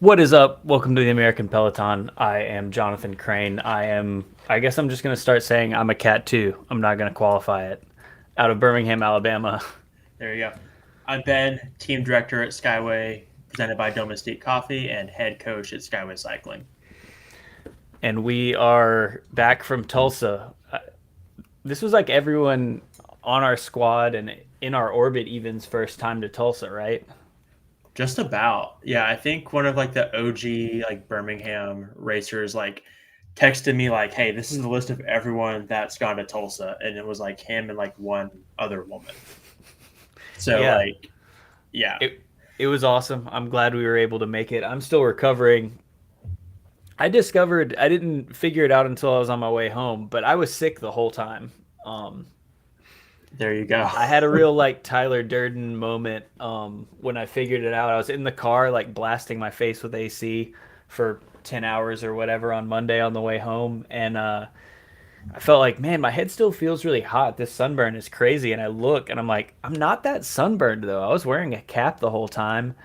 What is up? Welcome to the American Peloton. I am Jonathan Crane. I guess I'm just going to start saying I'm a cat too. I'm not going to qualify it. Out of Birmingham, Alabama. There you go. I'm Ben, team director at Skyway, presented by Domestique Coffee, and head coach at Skyway Cycling. And we are back from Tulsa. This was like everyone on our squad and in our orbit even's first time to Tulsa, right? Just about. Yeah, I think one of like the OG like Birmingham racers like texted me like, "Hey, this is the list of everyone that's gone to Tulsa," and it was like him and like one other woman. So Yeah, like, yeah, it was awesome. I'm glad we were able to make it. I'm still recovering. I discovered I didn't figure it out until I was on my way home, but I was sick the whole time. Um, there you go. I had a real like Tyler Durden moment when I figured it out. I was in the car like blasting my face with AC for 10 hours or whatever on Monday on the way home, and I felt like, man, my head still feels really hot. This sunburn is crazy. And I look and I'm like, I'm not that sunburned though. I was wearing a cap the whole time.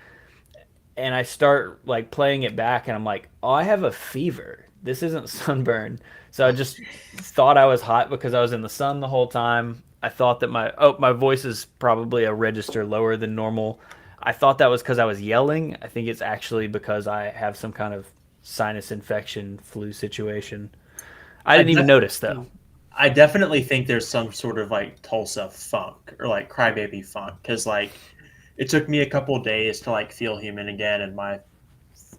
And I start like playing it back and I'm like, oh, I have a fever. This isn't sunburn. So I just thought I was hot because I was in the sun the whole time. I thought that my voice is probably a register lower than normal. I thought that was because I was yelling. I think it's actually because I have some kind of sinus infection flu situation. I I didn't even notice though. definitely, I definitely think there's some sort of like Tulsa funk or like crybaby funk because like it took me a couple of days to like feel human again, and my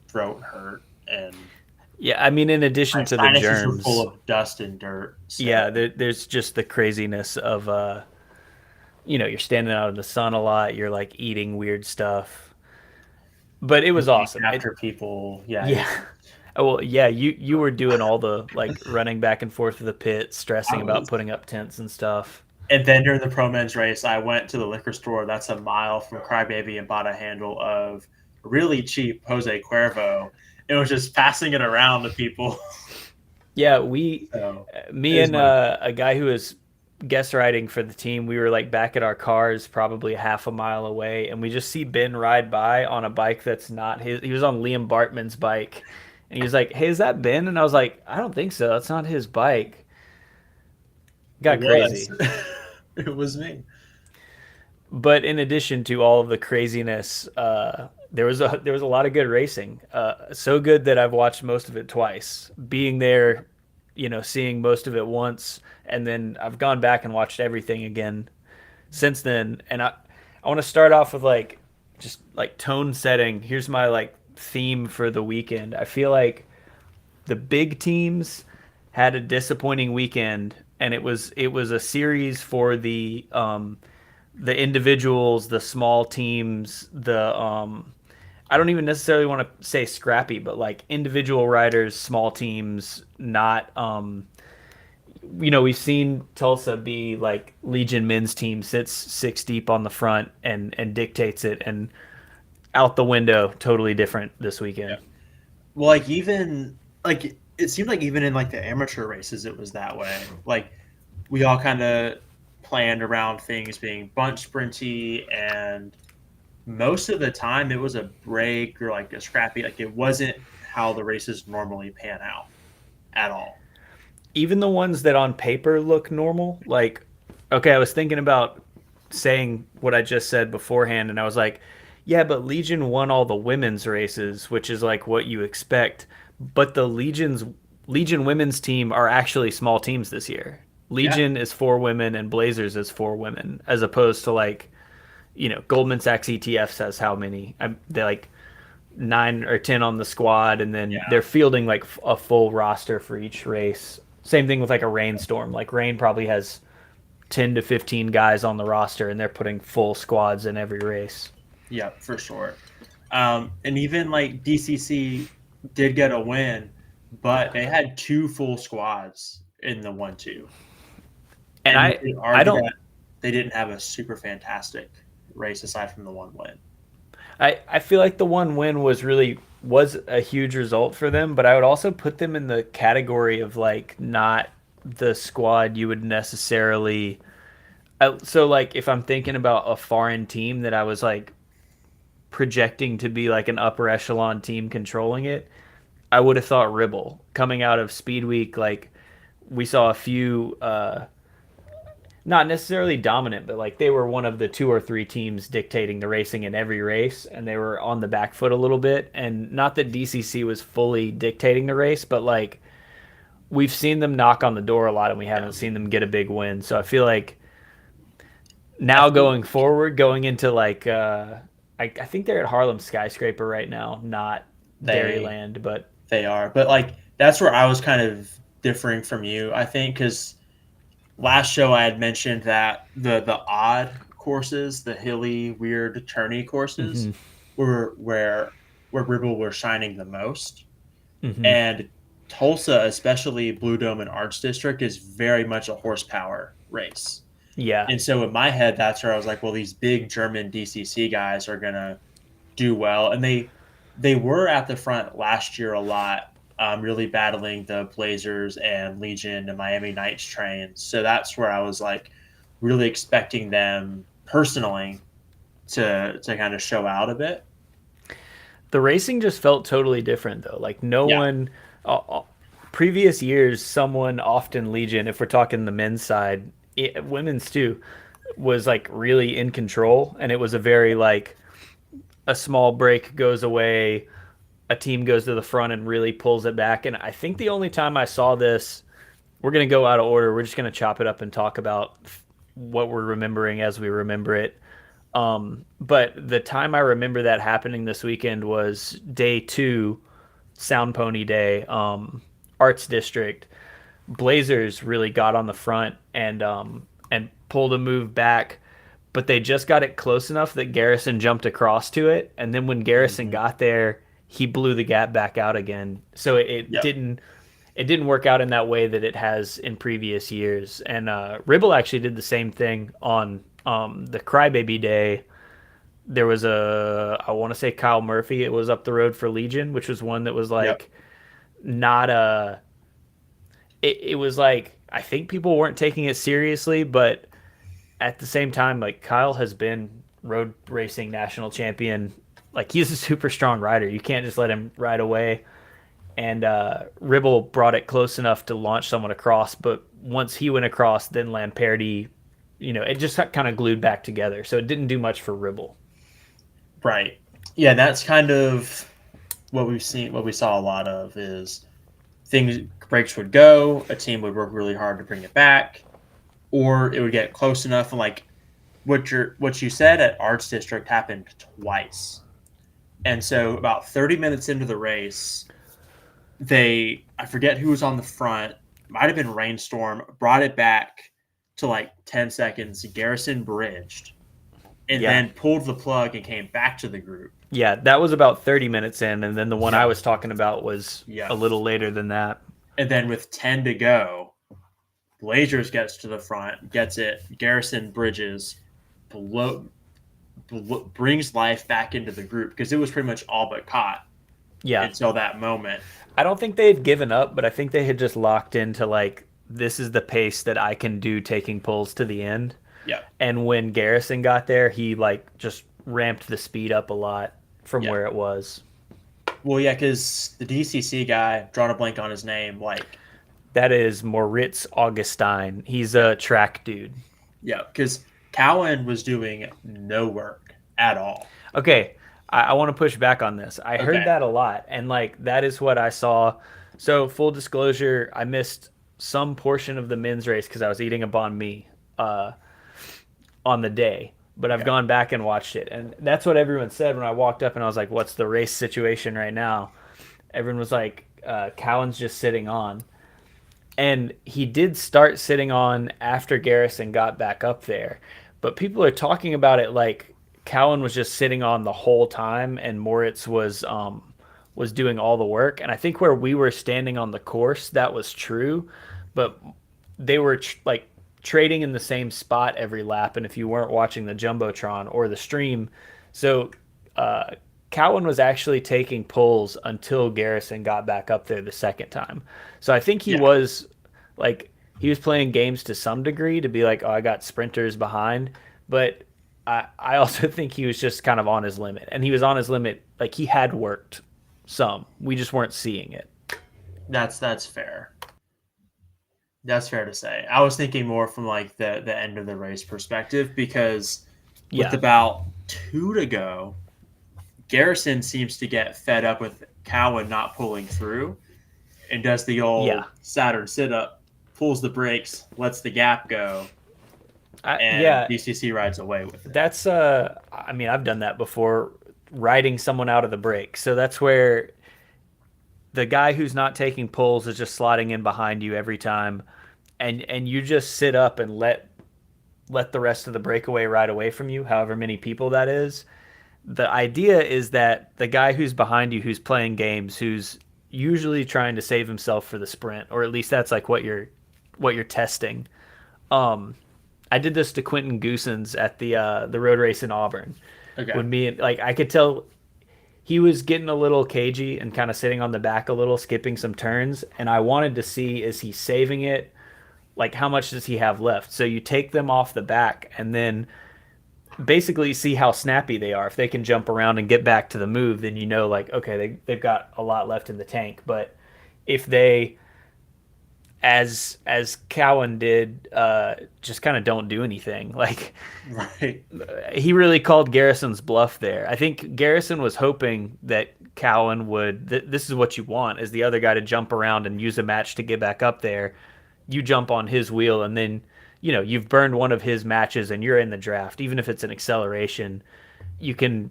throat hurt and Yeah, I mean, in my addition to the sinuses were full germs, of dust and dirt. yeah, So there's just the craziness of you're standing out in the sun a lot, you're like eating weird stuff. But it was looking awesome. after people, yeah, Yeah. Well, yeah, you were doing all the like running back and forth to the pit, I stressing about was. putting up tents and stuff. And then during the pro men's race, I went to the liquor store that's a mile from Crybaby and bought a handle of really cheap Jose Cuervo. It was just passing it around to people. Yeah, So me it was and my a guy who was guest riding for the team, we were like back at our cars, probably half a mile away, and we just see Ben ride by on a bike that's not his. He was on Liam Bartman's bike, and he was like, "Hey, is that Ben?" And I was like, "I don't think so. That's not his bike." it Got was. crazy. It was me. But in addition to all of the craziness, there was a lot of good racing. So good that I've watched most of it twice. Being there, seeing most of it once, and then I've gone back and watched everything again since then. And I want to start off with like just like tone setting. Here's my like theme for the weekend. I feel like the big teams had a disappointing weekend, and it was a series for the individuals, the small teams, the I don't even necessarily want to say scrappy, but like individual riders, small teams, not we've seen Tulsa be like Legion men's team sits six deep on the front and dictates it, and out the window totally different this Yeah. weekend. Well, like even like it seemed like even in like the amateur races, it was that way. Like we all kind of planned around things being bunch sprinty, and most of the time it was a break or like a scrappy. Like it wasn't how the races normally pan out at all. Even the ones that on paper look normal, like okay, I was thinking about saying what I just said beforehand, and I was like, yeah, but Legion won all the women's races, which is like what you expect. But the Legion women's team are actually small teams this year. Yeah, Legion is four women and Blazers is four women, as opposed to like Goldman Sachs ETF says how many? They like 9 or 10 on the squad, and then yeah, they're fielding like a full roster for each race. Same thing with like a rainstorm. Like Rain probably has 10 to 15 guys on the roster, and they're putting full squads in every race. yeah, for sure. And even like DCC did get a win, but they had two full squads in the 1-2. And And you I could I argue don't that they didn't have a super fantastic race aside from the one win. I feel like the one win was a huge result for them, but I would also put them in the category of like not the squad you would necessarily so like if I'm thinking about a foreign team that I was like projecting to be like an upper echelon team controlling it, I would have thought Ribble coming out of Speed Week. Like we saw a few, not necessarily dominant, but like they were one of the two or three teams dictating the racing in every race, and they were on the back foot a little bit. And not that DCC was fully dictating the race, but like we've seen them knock on the door a lot, and we Yeah. haven't seen them get a big win. So I feel like I now think going forward, going into like I think they're at Harlem Skyscraper right now, not they Dairyland, but they are, but like that's where I was kind of differing from you. I think because last show I had mentioned that the odd courses, the hilly, weird, turny courses, hmm were where Ribble were shining the most, hmm and Tulsa, especially Blue Dome and Arts District, is very much a horsepower race. yeah, And so in my head, that's where I was like, well, these big German DCC guys are gonna do well, and they were at the front last year a lot, really battling the Blazers and Legion and Miami Knights trains. So that's where I was like really expecting them personally to kind of show out a bit. the racing just felt totally different though. Like no Yeah, one, previous years, someone often Legion, if we're talking the men's side, women's too, was like really in control, and it was a very like a small break goes away, a team goes to the front and really pulls it back. And I think the only time I saw this, we're going to go out of order. We're just going to chop it up and talk about what we're remembering as we remember it. But the time I remember that happening this weekend was day two, Sound Pony Day, Arts District. Blazers really got on the front and pulled a move back, but they just got it close enough that Garrison jumped across to it, and then when Garrison hmm got there, he blew the gap back out again. So yep, it didn't work out in that way that it has in previous years. And Ribble actually did the same thing on the Crybaby Day. There was I want to say Kyle Murphy. It was up the road for Legion, which was one that was yep, like not a it was like I think people weren't taking it seriously, but at the same time, like Kyle has been road racing national champion. Like he's a super strong rider. You can't just let him ride away. And Ribble brought it close enough to launch someone across, but once he went across, then Lamperti, it just kind of glued back together. So it didn't do much for Ribble. right. Yeah, that's kind of what we saw a lot of is things breaks would go, a team would work really hard to bring it back, or it would get close enough and like what you said at Arts District happened twice. And so about 30 minutes into the race, I forget who was on the front, might have been Rainstorm, brought it back to like 10 seconds. Garrison bridged and Yeah. then pulled the plug and came back to the group. Yeah, that was about 30 minutes in, and then the one I Yeah. was talking about was Yeah. a little later than that. And then with 10 to go, Blazers gets to the front, gets it. Garrison bridges, blow, brings life back into the group because it was pretty much all but caught Yeah. until that moment. I don't think they had given up, but I think they had just locked into like this is the pace that I can do taking pulls to the end. Yeah. And when Garrison got there, he like just ramped the speed up a lot from Yeah. where it was. Well, yeah, because the DCC guy, drawing a blank on his name, like, That is Moritz Augustine. He's a track dude. yeah, because Cowan was doing no work at all. Okay, I want to push back on this. I heard Okay. that a lot, and like that is what I saw. So full disclosure, I missed some portion of the men's race because I was eating a banh mi uh, on the day. But I've Yeah. gone back and watched it, and that's what everyone said when I walked up and I was like, "What's the race situation right now?" Everyone was like, "Cowan's just sitting on," and he did start sitting on after Garrison got back up there. But people are talking about it like Cowan was just sitting on the whole time, and Moritz was doing all the work. And I think where we were standing on the course, that was true, but they were like trading in the same spot every lap. And if you weren't watching the jumbotron or the stream, so uh, Cowan was actually taking pulls until Garrison got back up there the second time. So I think he Yeah. was like he was playing games to some degree to be like, oh, I got sprinters behind, but I also think he was just kind of on his limit, and he was on his limit. Like he had worked some, we just weren't seeing it. That's fair. That's fair to say. I was thinking more from like the end of the race perspective because with Yeah, about two to go, Garrison seems to get fed up with Cowan not pulling through and does the yeah, old Saturn sit up, pulls the brakes, lets the gap go, and yeah. DCC rides away with it. That's I mean, I've done that before, riding someone out of the break. So that's where the guy who's not taking pulls is just slotting in behind you every time, and you just sit up and let the rest of the breakaway ride away from you, however many people that is. The idea is that the guy who's behind you, who's playing games, who's usually trying to save himself for the sprint, or at least that's like what you're testing. Um, I did this to Quentin Goosens at the road race in Auburn. Okay. When me and like I could tell he was getting a little cagey and kind of sitting on the back a little, skipping some turns, and I wanted to see, is he saving it? Like how much does he have left? So you take them off the back and then basically see how snappy they are. If they can jump around and get back to the move, then you know like okay, they've got a lot left in the tank. But if they, as Cowan did, just kind of don't do anything. Like Right. he really called Garrison's bluff there. I think Garrison was hoping that Cowan would. This is what you want: is the other guy to jump around and use a match to get back up there. You jump on his wheel, and then you've burned one of his matches, and you're in the draft. Even if it's an acceleration, you can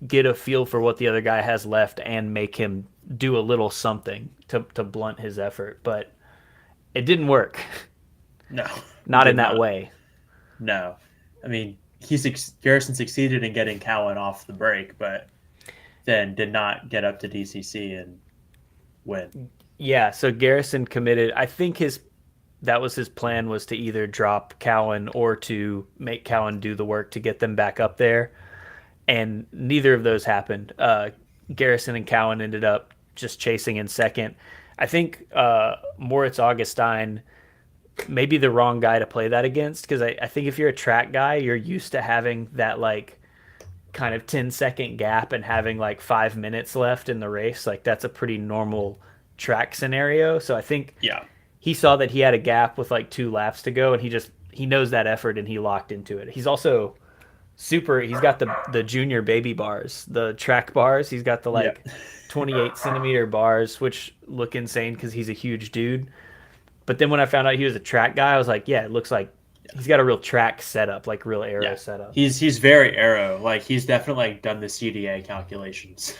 get a feel for what the other guy has left and make him do a little something to blunt his effort. But it didn't work. No, he Not in did that not. way. No. I mean, Garrison succeeded in getting Cowan off the break, but then did not get up to DCC and win. Yeah, so Garrison committed. I think his that was his plan, was to either drop Cowan or to make Cowan do the work to get them back up there, and neither of those happened. Garrison and Cowan ended up just chasing in second. I think Moritz Augustine may be the wrong guy to play that against, because I think if you're a track guy, you're used to having that like kind of 10-second gap and having like 5 minutes left in the race. Like that's a pretty normal track scenario. So I think Yeah. he saw that he had a gap with like 2 laps to go, and he knows that effort and he locked into it. He's also super. He's got the junior baby bars, the track bars. He's got the Yeah. like 28 centimeter bars, which look insane because he's a huge dude. But then when I found out he was a track guy, I was like, yeah, it looks like he's got a real track setup, like real aero Yeah. setup. He's very arrow. Like he's definitely like done the CDA calculations.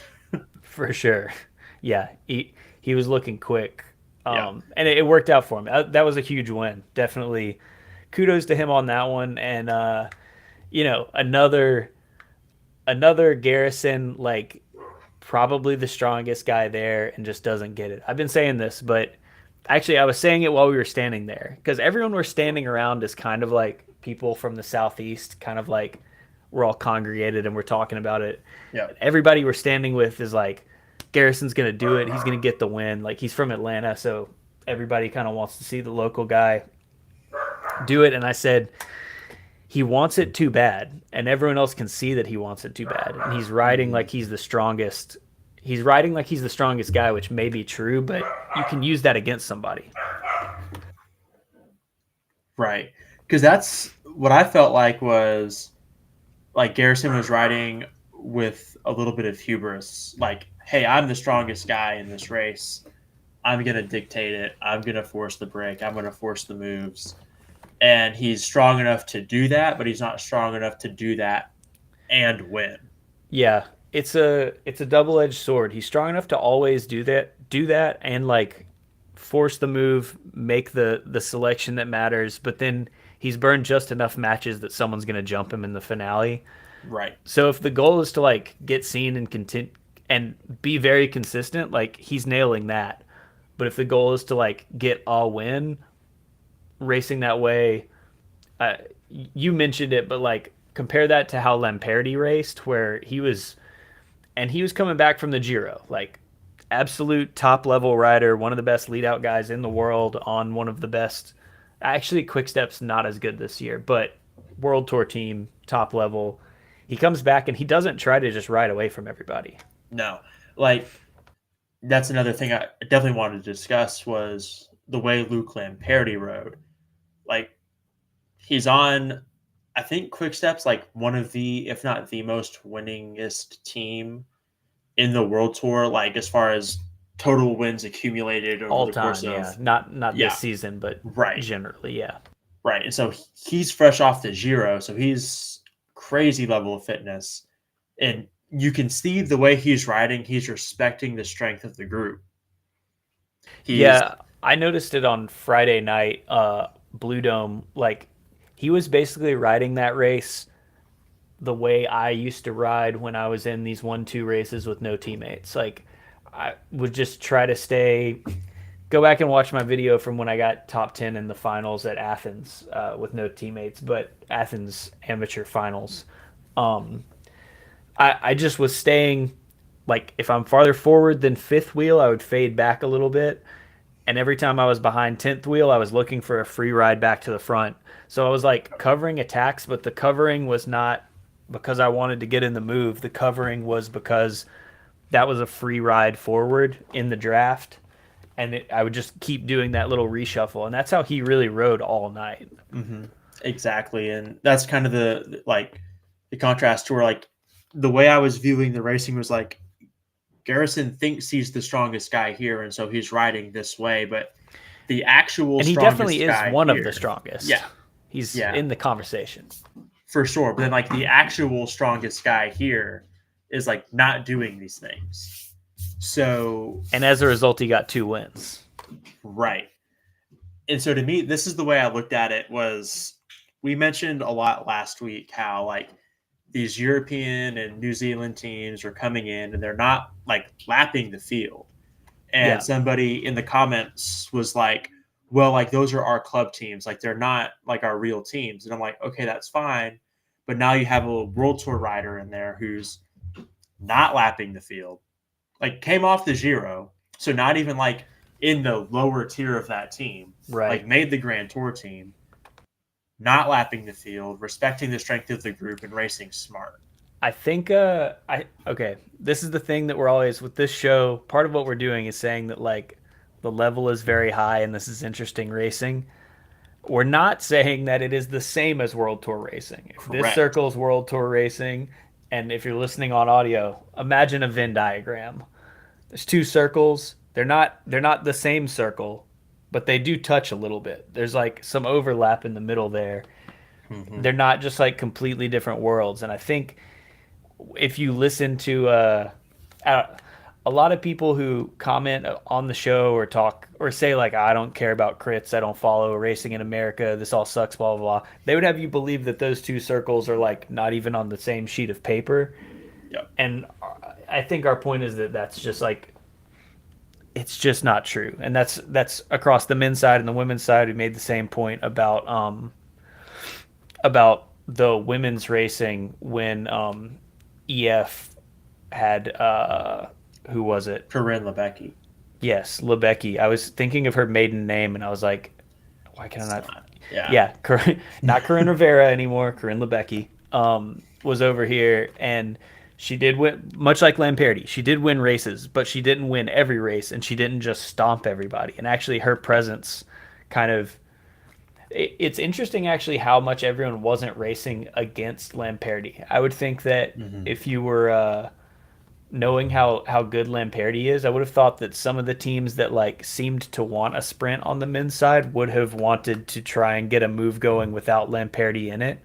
For sure. Yeah, he was looking quick. Yeah. And it worked out for him. That was a huge win. Definitely kudos to him on that one. And another Garrison, like probably the strongest guy there, and just doesn't get it. I've been saying this, but actually I was saying it while we were standing there, because everyone we're standing around is kind of like people from the southeast, kind of like we're all congregated and we're talking about it. Yeah. Everybody we're standing with is like, Garrison's gonna do it. He's gonna get the win. Like he's from Atlanta, so everybody kind of wants to see the local guy do it. And I said he wants it too bad, and everyone else can see that he wants it too bad. And he's riding like he's the strongest. He's riding like he's the strongest guy, which may be true, but you can use that against somebody. Right. Because that's what I felt like was like Garrison was riding with a little bit of hubris. Like, hey, I'm the strongest guy in this race. I'm going to dictate it. I'm going to force the break. I'm going to force the moves. And he's strong enough to do that, but he's not strong enough to do that and win. Yeah, it's a double-edged sword. He's strong enough to always do that, and like force the move, make the selection that matters, but then he's burned just enough matches that someone's going to jump him in the finale. Right. So if the goal is to like get seen and continue and be very consistent, like he's nailing that. But if the goal is to like get a win, racing that way, uh, you mentioned it, but like compare that to how Lamperti raced, where he was coming back from the Giro, like absolute top level rider, one of the best lead out guys in the world on one of the best. Actually, Quickstep's not as good this year, but World Tour team, top level. He comes back and he doesn't try to just ride away from everybody. No, like that's another thing I definitely wanted to discuss was the way Luke Lamperti rode. Like he's on, I think Quick Step's like one of the, if not the most winningest team in the World Tour. Like as far as total wins accumulated over All the course time, of, yeah. Not this yeah, season, but right, generally, yeah. right. And so he's fresh off the Giro, so he's crazy level of fitness, and you can see the way he's riding. He's respecting the strength of the group. He's Yeah, I noticed it on Friday night, Blue Dome. Like, he was basically riding that race the way I used to ride when I was in these 1-2 races with no teammates. Like, I would just try to go back and watch my video from when I got top 10 in the finals at Athens with no teammates, but Athens amateur finals. Um, I just was staying, like, if I'm farther forward than fifth wheel, I would fade back a little bit. And every time I was behind 10th wheel, I was looking for a free ride back to the front. So I was like covering attacks, but the covering was not because I wanted to get in the move. The covering was because that was a free ride forward in the draft. And I would just keep doing that little reshuffle. And that's how he really rode all night. mhm, exactly, and that's kind of the like the contrast to where like the way I was viewing the racing was like Garrison thinks he's the strongest guy here, and so he's riding this way, but the actual And he definitely strongest is guy one of the here, strongest. yeah, He's yeah, in the conversation. for sure. But then like the actual strongest guy here is like not doing these things. So And as a result, he got 2 wins. right. And so to me, this is the way I looked at it was we mentioned a lot last week how like these European and New Zealand teams are coming in and they're not like lapping the field. And Yeah. somebody in the comments was like, well, like those are our club teams. Like they're not like our real teams. And I'm like, okay, that's fine. But now you have a World Tour rider in there who's not lapping the field, like came off the Giro. So not even like in the lower tier of that team, like Right. made the Grand Tour team, not lapping the field, respecting the strength of the group and racing smart. I think I okay, this is the thing that we're always with this show, part of what we're doing is saying that like the level is very high and this is interesting racing. We're not saying that it is the same as World Tour racing. If this Correct. circle is World Tour racing and if you're listening on audio, imagine a Venn diagram. There's two circles. They're not the same circle, but they do touch a little bit. There's like some overlap in the middle there. Mm-hmm. They're not just like completely different worlds. And I think if you listen to a, a lot of people who comment on the show or talk or say like I don't care about crits, I don't follow racing in America, this all sucks, blah blah blah, they would have you believe that those two circles are like not even on the same sheet of paper. Yep. And I think our point is that that's just like it's just not true, and that's across the men's side and the women's side. We made the same point about the women's racing when EF had who was it? Corinne Lebecki. Yes, Lebecky. I was thinking of her maiden name and I was like, why can I not? Yeah. Yeah, not Corinne Rivera anymore. Corinne Lebecky was over here and she did win, much like Lamperti. She did win races, but she didn't win every race and she didn't just stomp everybody. And actually, her presence kind of it's interesting actually how much everyone wasn't racing against Lamperti. I would think that Mm-hmm. if you were knowing how good Lamperti is, I would have thought that some of the teams that like seemed to want a sprint on the men's side would have wanted to try and get a move going without Lamperti in it,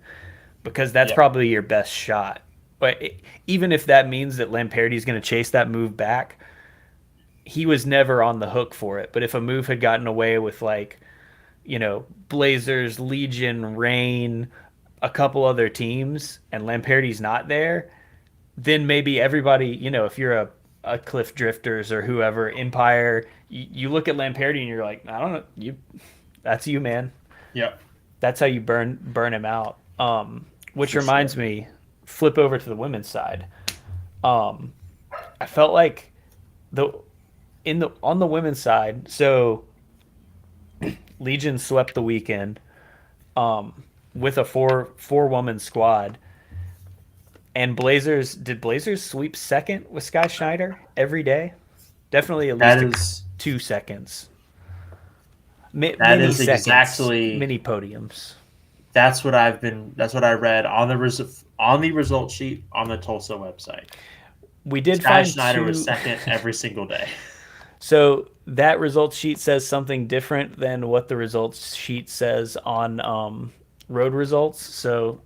because that's Yep. probably your best shot. But even if that means that Lamperti is going to chase that move back, he was never on the hook for it. But if a move had gotten away with like Blazers, Legion, Rain, a couple other teams, and Lamperti's not there, then maybe everybody, if you're a Cliff Drifters or whoever, Empire, you look at Lamperti and you're like, I don't know, that's you, man. Yep. That's how you burn him out. Which For reminds sure. me, flip over to the women's side. Um, I felt like the on the women's side, so Legion swept the weekend. Um, with a four woman squad. And did Blazers sweep second with Sky Schneider every day? Definitely at That least is 2 seconds. that Mini is seconds, exactly mini podiums. that's what I read on on the result sheet on the Tulsa website. We did Sky find Schneider was two. second every single day. So that results sheet says something different than what the results sheet says on road results. So,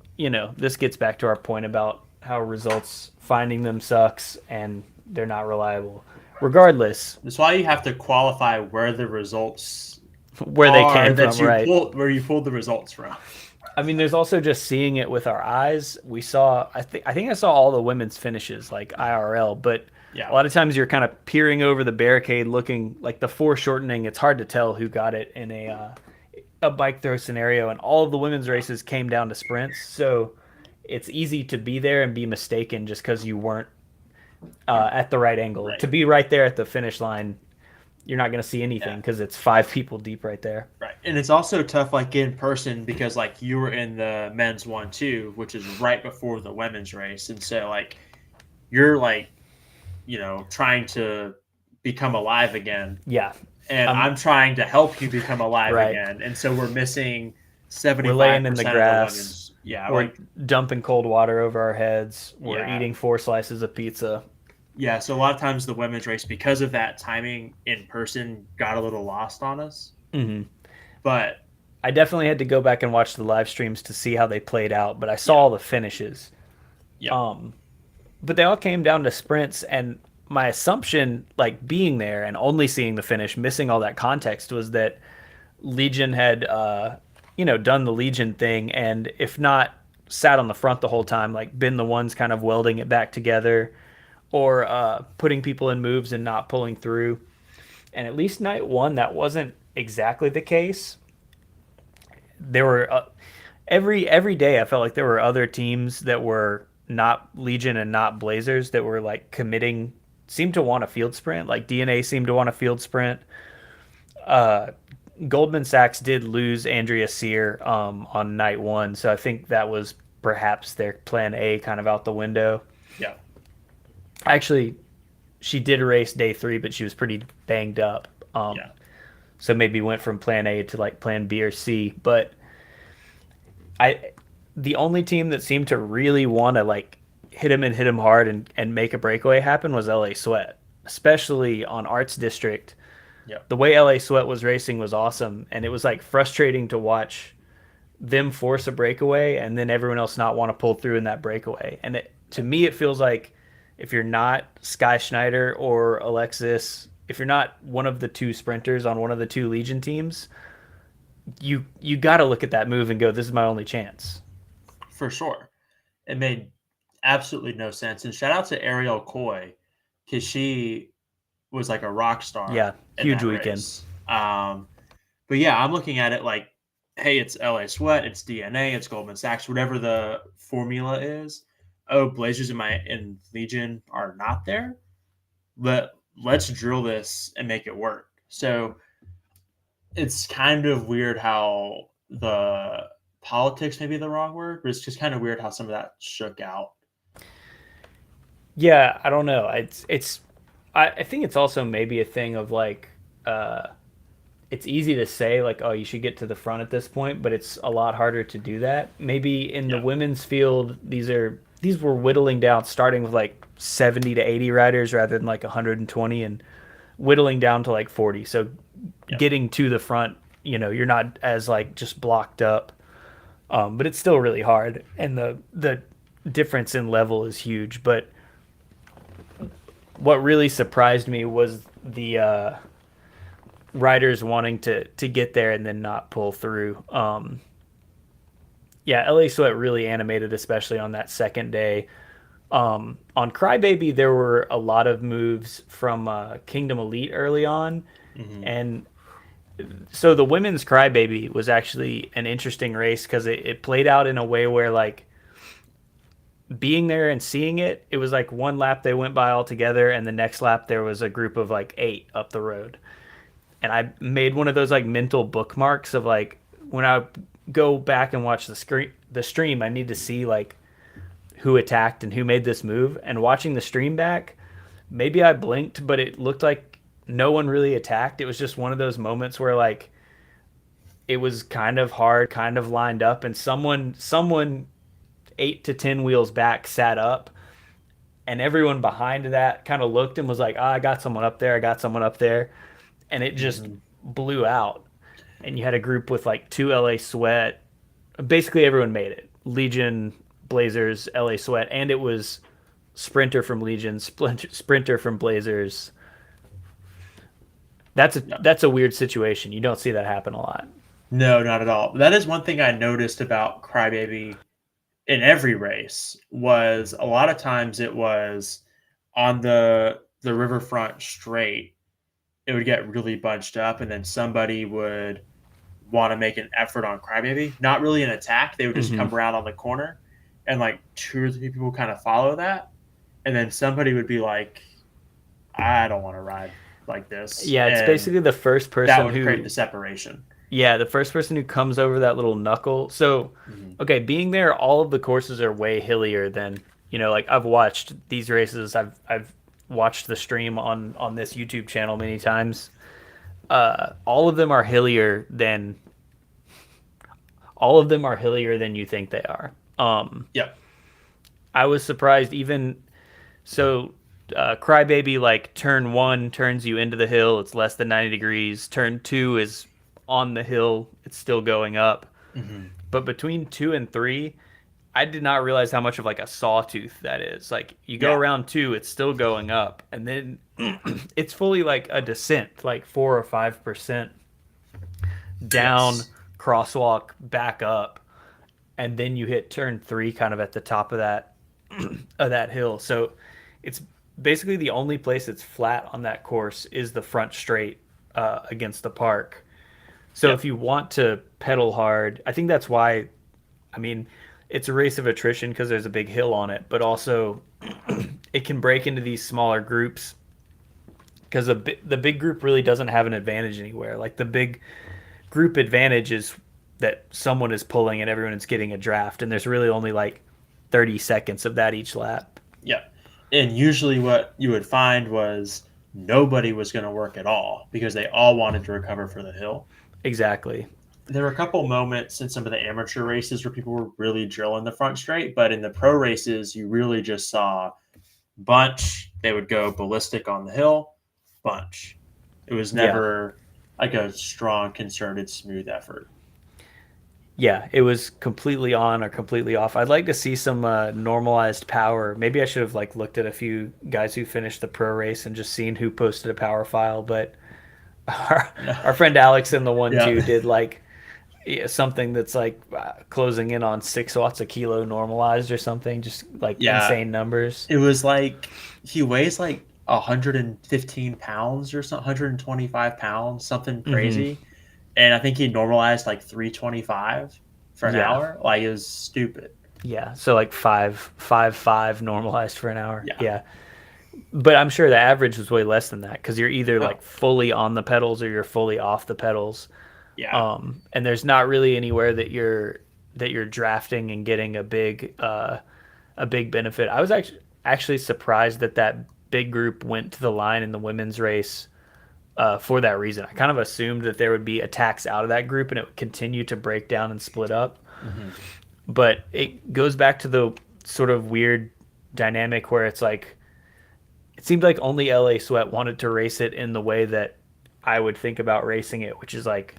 this gets back to our point about how results finding them sucks and they're not reliable. Regardless, That's why you have to qualify where the results where they are came from, that you right? pulled where you pulled the results from. I mean, there's also just seeing it with our eyes. We saw, I think I saw all the women's finishes like IRL, but a Yeah, lot of times you're kind of peering over the barricade, looking like the foreshortening. It's hard to tell who got it in a bike throw scenario, and all of the women's races came down to sprints. So it's easy to be there and be mistaken just because you weren't at the right angle. right. To be right there at the finish line, you're not going to see anything Yeah, because it's 5 people deep right there. right. And it's also tough, like in person, because like you were in the men's 1-2, which is right before the women's race, and so like you're like trying to become alive again, Yeah, and um, I'm trying to help you become alive right. again, and so we're missing We're laying in the 75% of the grass. women's. Yeah, We're dumping cold water over our heads. We're yeah, eating 4 slices of pizza. yeah. So a lot of times the women's race, because of that timing in person, got a little lost on us. Hmm. But I definitely had to go back and watch the live streams to see how they played out, but I saw yeah, all the finishes. yeah, Um, but they all came down to sprints, and my assumption, like being there and only seeing the finish, missing all that context, was that Legion had, done the Legion thing, and if not, sat on the front the whole time, like been the ones kind of welding it back together or putting people in moves and not pulling through. And at least night one, that wasn't exactly the case. There were every day I felt like there were other teams that were not Legion and not Blazers that were like committing, seemed to want a field sprint. Like DNA seemed to want a field sprint. Uh, Goldman Sachs did lose Andrea Sear on night one, so I think that was perhaps their plan A kind of out the window. yeah. Actually, she did race day three, but she was pretty banged up. Yeah, So maybe went from plan A to like plan B or C. But I, the only team that seemed to really want to like hit him hard and make a breakaway happen was LA Sweat, especially on Arts District. yeah, The way LA Sweat was racing was awesome, and it was like frustrating to watch them force a breakaway and then everyone else not want to pull through in that breakaway. And to me, it feels like if you're not Sky Schneider or Alexis, if you're not one of the two sprinters on one of the two Legion teams, you got to look at that move and go, "This is my only chance." for sure. It made absolutely no sense. And shout out to Ariel Coy, because she was like a rock Yeah, star in huge that weekend. race. But yeah, I'm looking at it like, hey, it's LA Sweat, it's DNA, it's Goldman Sachs, whatever the formula is. Oh, Blazers in Legion are not there. Let's drill this and make it work. So it's kind of weird how the politics may be the wrong word, but it's just kind of weird how some of that shook out. Yeah, I don't know. I think it's also maybe a thing of like uh it's easy to say like, oh, you should get to the front at this point, but it's a lot harder to do that. Maybe in the Yeah, women's field, these were whittling down, starting with like 70 to 80 riders rather than like 120, and whittling down to like 40. So yeah, getting to the front, you're not as like just blocked up. But it's still really hard, and the difference in level is huge. But what really surprised me was the riders wanting to get there and then not pull through. Yeah, LA Sweat really animated, especially on that second day. On Crybaby, there were a lot of moves from Kingdom Elite early on, hmm, and so the women's Crybaby was actually an interesting race because it played out in a way where like being there and seeing it, it was like one lap they went by all together, and the next lap there was a group of like 8 up the road. And I made one of those like mental bookmarks of like when I go back and watch the stream, I need to see like who attacked and who made this move. And watching the stream back, maybe I blinked, but it looked like no one really attacked. It was just one of those moments where like it was kind of hard, kind of lined up, and someone 8 to 10 wheels back sat up, and everyone behind that kind of looked and was like, I got someone up there, I got someone up there, and it just Mm-hmm. blew out. And you had a group with like two LA Sweat. Basically, everyone made it. Legion, Blazers, LA Sweat, and it was Sprinter from Legion, Sprinter from Blazers. That's a weird situation. You don't see that happen a lot. No, not at all. That is one thing I noticed about Crybaby in every race was a lot of times it was on the riverfront straight, it would get really bunched up, and then somebody would want to make an effort on Crybaby. Not really an attack. They would just Hmm. come around on the corner, and like two or three people kind of follow that, and then somebody would be like, "I don't want to ride like this," Yeah, it's and basically the first that person would create the who separation. Yeah, the first person who comes over that little knuckle. So, Hmm. okay, being there, all of the courses are way hillier than, like I've watched these races. I've watched the stream on this YouTube channel many times. All of them are hillier than you think they are. Yep. I was surprised even so Crybaby like turn 1 turns you into the hill, it's less than 90 degrees. Turn 2 is on the hill, it's still going up. Hmm. But between 2 and 3, I did not realize how much of like a sawtooth that is. Like you go Yeah. around 2, it's still going up, and then it's fully like a descent, like 4 or 5% down, Yes. crosswalk back up, and then you hit turn 3 kind of at the top of that hill. So it's basically the only place that's flat on that course is the front straight against the park. So if Yep. you want to pedal hard, I think that's why. I mean, it's a race of attrition because there's a big hill on it, but also it can break into these smaller groups because the big group really doesn't have an advantage anywhere. Like the big group advantage is that someone is pulling and everyone is getting a draft, and there's really only like 30 seconds of that each lap. Yep. And usually what you would find was nobody was going to work at all because they all wanted to recover for the hill. Exactly. There were a couple moments in some of the amateur races where people were really drilling the front straight, but in the pro races, you really just saw bunch. They would go ballistic on the hill, bunch. It was Yeah. never like a strong, concerted, smooth effort. Yeah, it was completely on or completely off. I'd like to see some normalized power. Maybe I should have like looked at a few guys who finished the pro race and just seen who posted a power file. But our, our friend Alex in the one Yeah. two did like something that's like closing in on 6 watts a kilo normalized or something, just like Yeah. insane numbers. It was like he weighs like 115 pounds or something, 125 pounds, something Hmm. crazy. And I think he normalized like 325 for an Yeah, hour. Like it was stupid. yeah. So like five normalized for an hour. Yeah. Yeah, but I'm sure the average was way less than that because you're either Oh, like fully on the pedals or you're fully off the pedals. yeah. And there's not really anywhere that you're drafting and getting a big benefit. I was actually surprised that that big group went to the line in the women's race for that reason. I kind of assumed that there would be attacks out of that group and it would continue to break down and split up. Hmm. But it goes back to the sort of weird dynamic where it's like it seemed like only LA Sweat wanted to race it in the way that I would think about racing it, which is like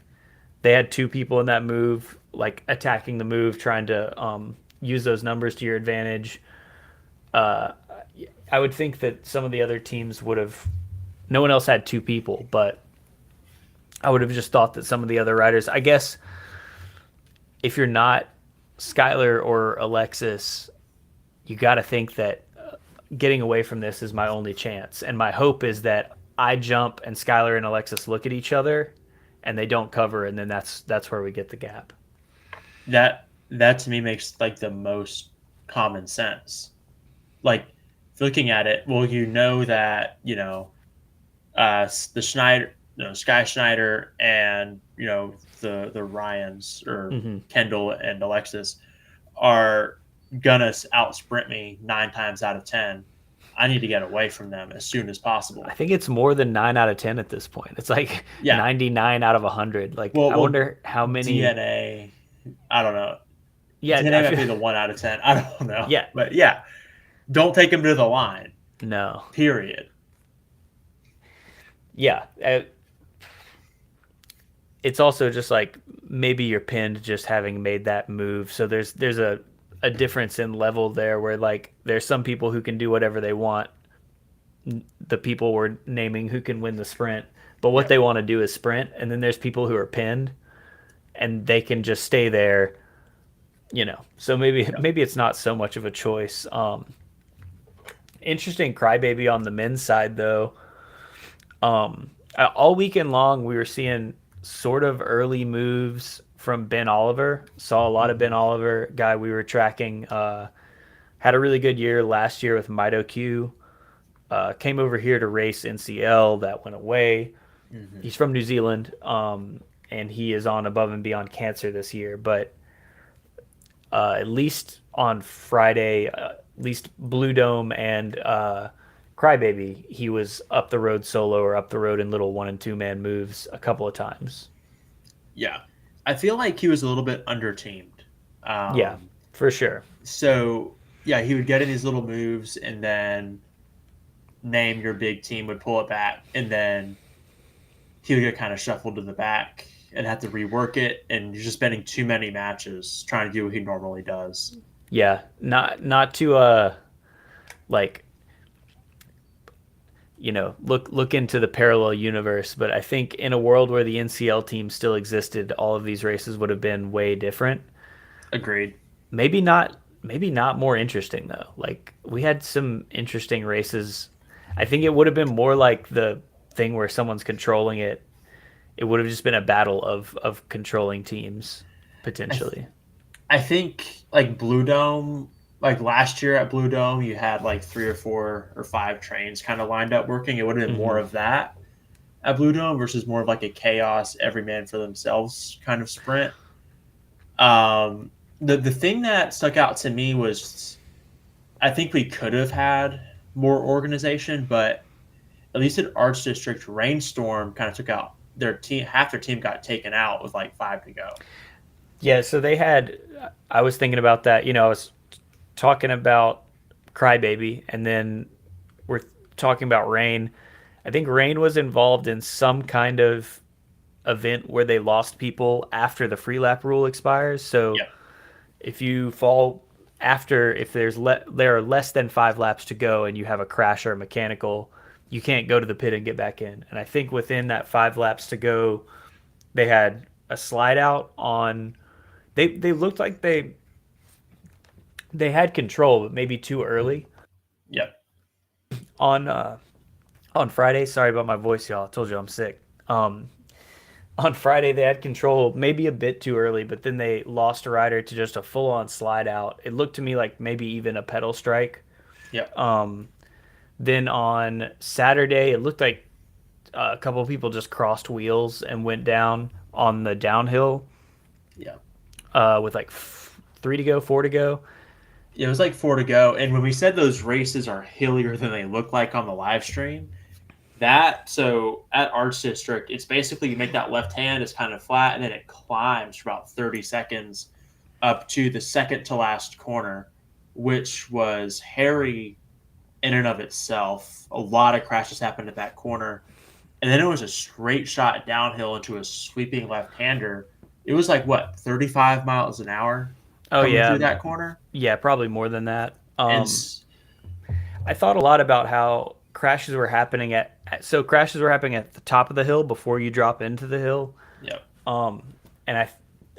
they had two people in that move, like attacking the move, trying to use those numbers to your advantage. Uh, I would think that some of the other teams would have. No one else had two people, but I would have just thought that some of the other riders. I guess if you're not Skylar or Alexis, you got to think that getting away from this is my only chance, and my hope is that I jump and Skylar and Alexis look at each other, and they don't cover, and then that's where we get the gap. That to me makes like the most common sense. Like looking at it, well, you know that the Schneider, Sky Schneider, and the Ryans or Hmm. Kendall and Alexis are gonna out sprint me 9 times out of 10. I need to get away from them as soon as I possible. think it's more than 9 out of 10 at this point. It's like Yeah. 99 out of 100. Like, Well, I well, wonder how many. DNA. I don't know. Yeah, DNA I might feel. be the 1 out of 10. I don't know, Yeah, but yeah, don't take them to the line. no. Period. Yeah. It's also just like maybe you're pinned just having made that move. So there's a difference in level there where like there's some people who can do whatever they want. The people we're naming who can win the sprint, but what Yep. they want to do is sprint, and then there's people who are pinned and they can just stay there, you know. So Yep. maybe it's not so much of a choice. Interesting crybaby on the men's side though. All weekend long we were seeing sort of early moves from Ben Oliver. Saw a lot of Ben Hmm. Oliver, guy we were tracking. Had a really good year last year with Mido Q. Came over here to race NCL. That went away. Hmm. He's from New Zealand, and he is on Above and Beyond Cancer this year. But at least on Friday, at least Blue Dome and Crybaby, he was up the road solo or up the road in little 1 and 2 man moves a couple of times. Yeah, I feel like he was a little bit under teamed. Yeah, Um, for sure. so yeah, he would get in these little moves, and then name your big team would pull it back, and then he would get kind of shuffled to the back and have to rework it, and you're just spending too many matches trying to do what he normally does. Yeah, not to like look into the parallel universe, but I think in a world where the NCL team still existed, all of these races would have been way different. Agreed. Maybe not more interesting though. Like we had some interesting races. I think it would have been more like the thing where someone's controlling it. It would have just been a battle of controlling teams I, th- potentially. I think like Blue Dome, like last year at Blue Dome, you had like 3 or 4 or 5 trains kind of lined up working. It would have been more Hmm. of that at Blue Dome versus more of like a chaos, every man for themselves kind of sprint. Um, the thing that stuck out to me was I think we could have had more organization, but at least at Arts District, Rainstorm kind of took out their team. Half their team got taken out with like 5 to go. Yeah, so they had. I was thinking about that. I was talking about Crybaby, and then we're talking about Rain. I think Rain was involved in some kind of event where they lost people after the free lap rule expires. So Yep. if you fall after, if there are less than 5 laps to go and you have a crash or a mechanical, you can't go to the pit and get back in. And I think within that 5 laps to go, they had a slide out on. They looked like they had control, but maybe too early Yep. on on Friday. Sorry about my voice, y'all. I told you I'm sick. On Friday they had control maybe a bit too early, but then they lost a rider to just a full on slide out. It looked to me like maybe even a pedal strike. Yep. Then on Saturday it looked like a couple of people just crossed wheels and went down on the downhill Yep. with like 3 to go, 4 to go. It was like 4 to go. And when we said those races are hillier than they look like on the live stream, so at Arts District, it's basically you make that left hand, it's kind of flat, and then it climbs for about 30 seconds up to the second to last corner, which was hairy in and of itself. A lot of crashes happened at that corner. And then it was a straight shot downhill into a sweeping left hander. It was like, what, 35 miles an hour Oh coming yeah, through that corner? yeah, probably more than that. And I thought a lot about how crashes were happening so crashes were happening at the top of the hill before you drop into the hill. yeah, And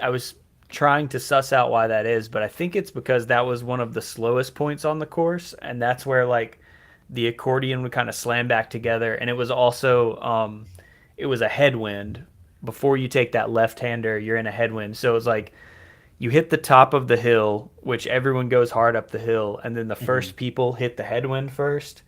I was trying to suss out why that is, but I think it's because that was one of the slowest points on the course, and that's where like the accordion would kind of slam back together, and it was also it was a headwind. Before you take that left hander, you're in a headwind, so it was like you hit the top of the hill, which everyone goes hard up the hill, and then the hmm, first people hit the headwind first,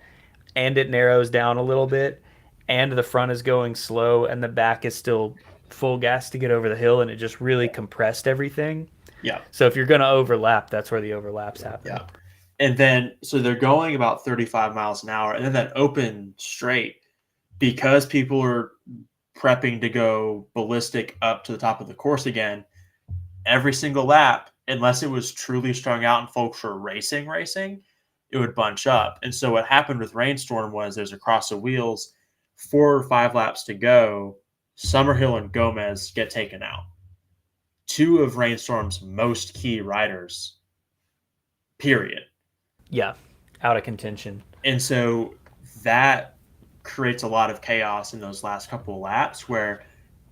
and it narrows down a little bit, and the front is going slow, and the back is still full gas to get over the hill, and it just really compressed everything. Yeah. So if you're going to overlap, that's where the overlaps happen. Yeah. And then, so they're going about 35 miles an hour. And then that open straight, because people are prepping to go ballistic up to the top of the course again, every single lap, unless it was truly strung out and folks were racing, it would bunch up. And so what happened with Rainstorm was there's across the wheels, 4 or 5 laps to go, Summerhill and Gomez get taken out. Two of Rainstorm's most key riders, period. Yeah, out of contention. And so that creates a lot of chaos in those last couple of laps where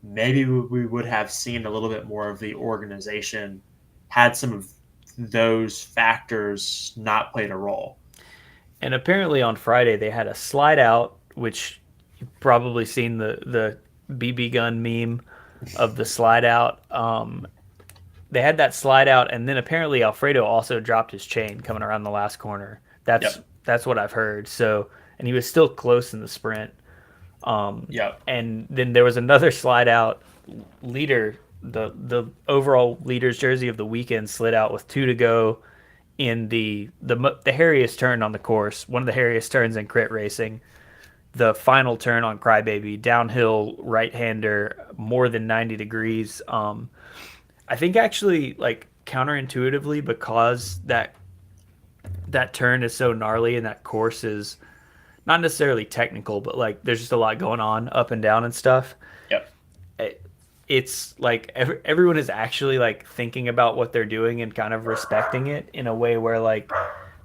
maybe we would have seen a little bit more of the organization had some of those factors not played a role. And apparently on Friday they had a slide out, which you've probably seen the BB gun meme of the slide out. They had that slide out, and then apparently Alfredo also dropped his chain coming around the last corner. That's what I've heard. So, and he was still close in the sprint. And then there was another slide out. Leader, the overall leader's jersey of the weekend slid out with 2 to go in the hairiest turn on the course, one of the hairiest turns in crit racing. The final turn on Crybaby, downhill right-hander, more than 90 degrees. I think actually, like, counterintuitively, because that turn is so gnarly and that course is not necessarily technical, but like there's just a lot going on up and down and stuff. Yep. It's like everyone is actually like thinking about what they're doing and kind of respecting it in a way where like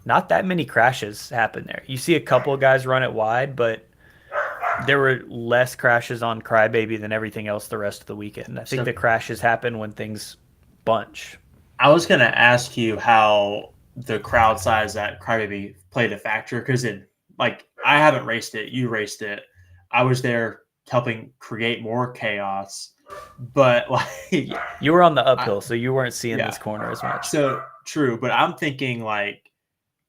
not that many crashes happen there. You see a couple of guys run it wide, but there were less crashes on Crybaby than everything else the rest of the weekend. I think the crashes happen when things bunch. I was going to ask you how the crowd size at Crybaby played a factor, because I haven't raced it. You raced it. I was there helping create more chaos, but like you were on the uphill, so you weren't seeing this corner as much. So true, but I'm thinking like,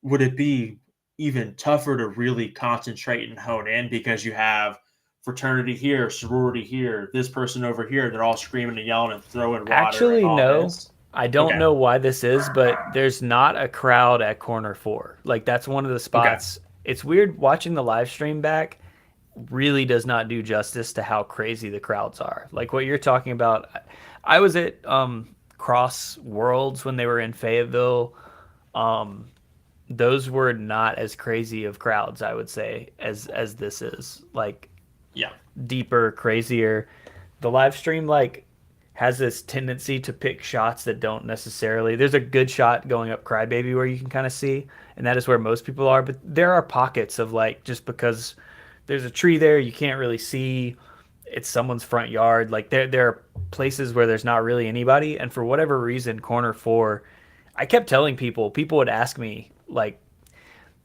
would it be even tougher to really concentrate and hone in because you have fraternity here, sorority here, this person over here, they're all screaming and yelling and throwing water. Actually, no. I don't know why this is, but there's not a crowd at corner 4. Like, that's one of the spots. Okay. It's weird watching the live stream back. Really does not do justice to how crazy the crowds are. Like what you're talking about. I was at Cross Worlds when they were in Fayetteville. Those were not as crazy of crowds, I would say, as this is. Like, deeper, crazier. The live stream like has this tendency to pick shots that don't necessarily. There's a good shot going up Crybaby where you can kind of see, and that is where most people are. But there are pockets of like, just because there's a tree there, you can't really see. It's someone's front yard. Like there are places where there's not really anybody, and for whatever reason, corner 4. I kept telling people would ask me, like,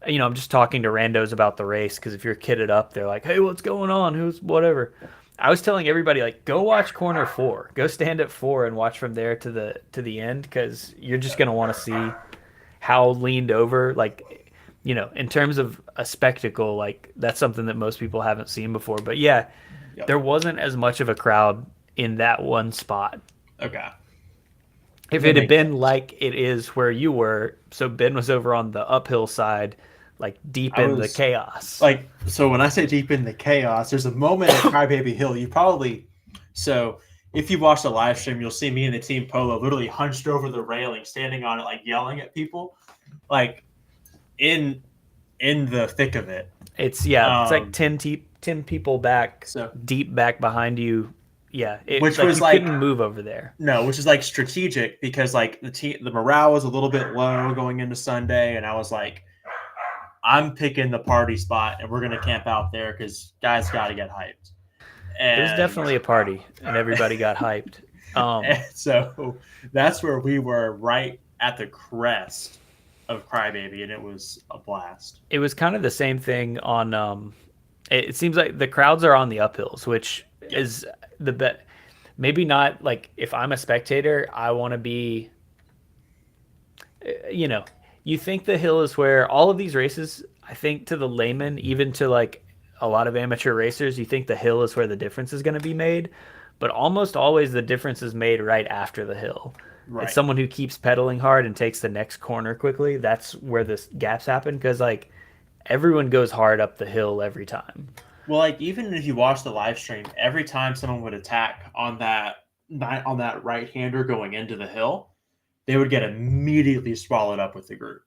you know, I'm just talking to randos about the race, because if you're kitted up, they're like, hey, what's going on? Who's whatever. I was telling everybody, like, go watch corner 4. Go stand at 4 and watch from there to the end, because you're just going to want to see how leaned over, like, you know, in terms of a spectacle, like, that's something that most people haven't seen before. But, yeah, there wasn't as much of a crowd in that one spot. Okay. If it had been like it is where you were, so Ben was over on the uphill side, like deep in the chaos. Like, so when I say deep in the chaos, there's a moment at Crybaby Hill. So if you watch the live stream, you'll see me and the team Polo literally hunched over the railing, standing on it, like yelling at people, like in the thick of it. It's like 10 people back, so deep back behind you. Yeah, which was like couldn't move over there. No, which is like strategic, because like the morale was a little bit low going into Sunday, and I was like, I'm picking the party spot, and we're gonna camp out there because guys got to get hyped. And it was definitely a party, and everybody got hyped. And so that's where we were, right at the crest of Crybaby, and it was a blast. It was kind of the same thing on. It seems like the crowds are on the uphills, which is the bet. Maybe not like if I'm a spectator, I want to be. You know, you think the hill is where all of these races. I think to the layman, even to like a lot of amateur racers, you think the hill is where the difference is going to be made. but almost always the difference is made right after the hill. It's Right. someone who keeps pedaling hard and takes the next corner quickly. That's where the gaps happen because like everyone goes hard up the hill every time. Well, like even if you watch the live stream, every time someone would attack on that right hander going into the hill, they would get immediately swallowed up with the group.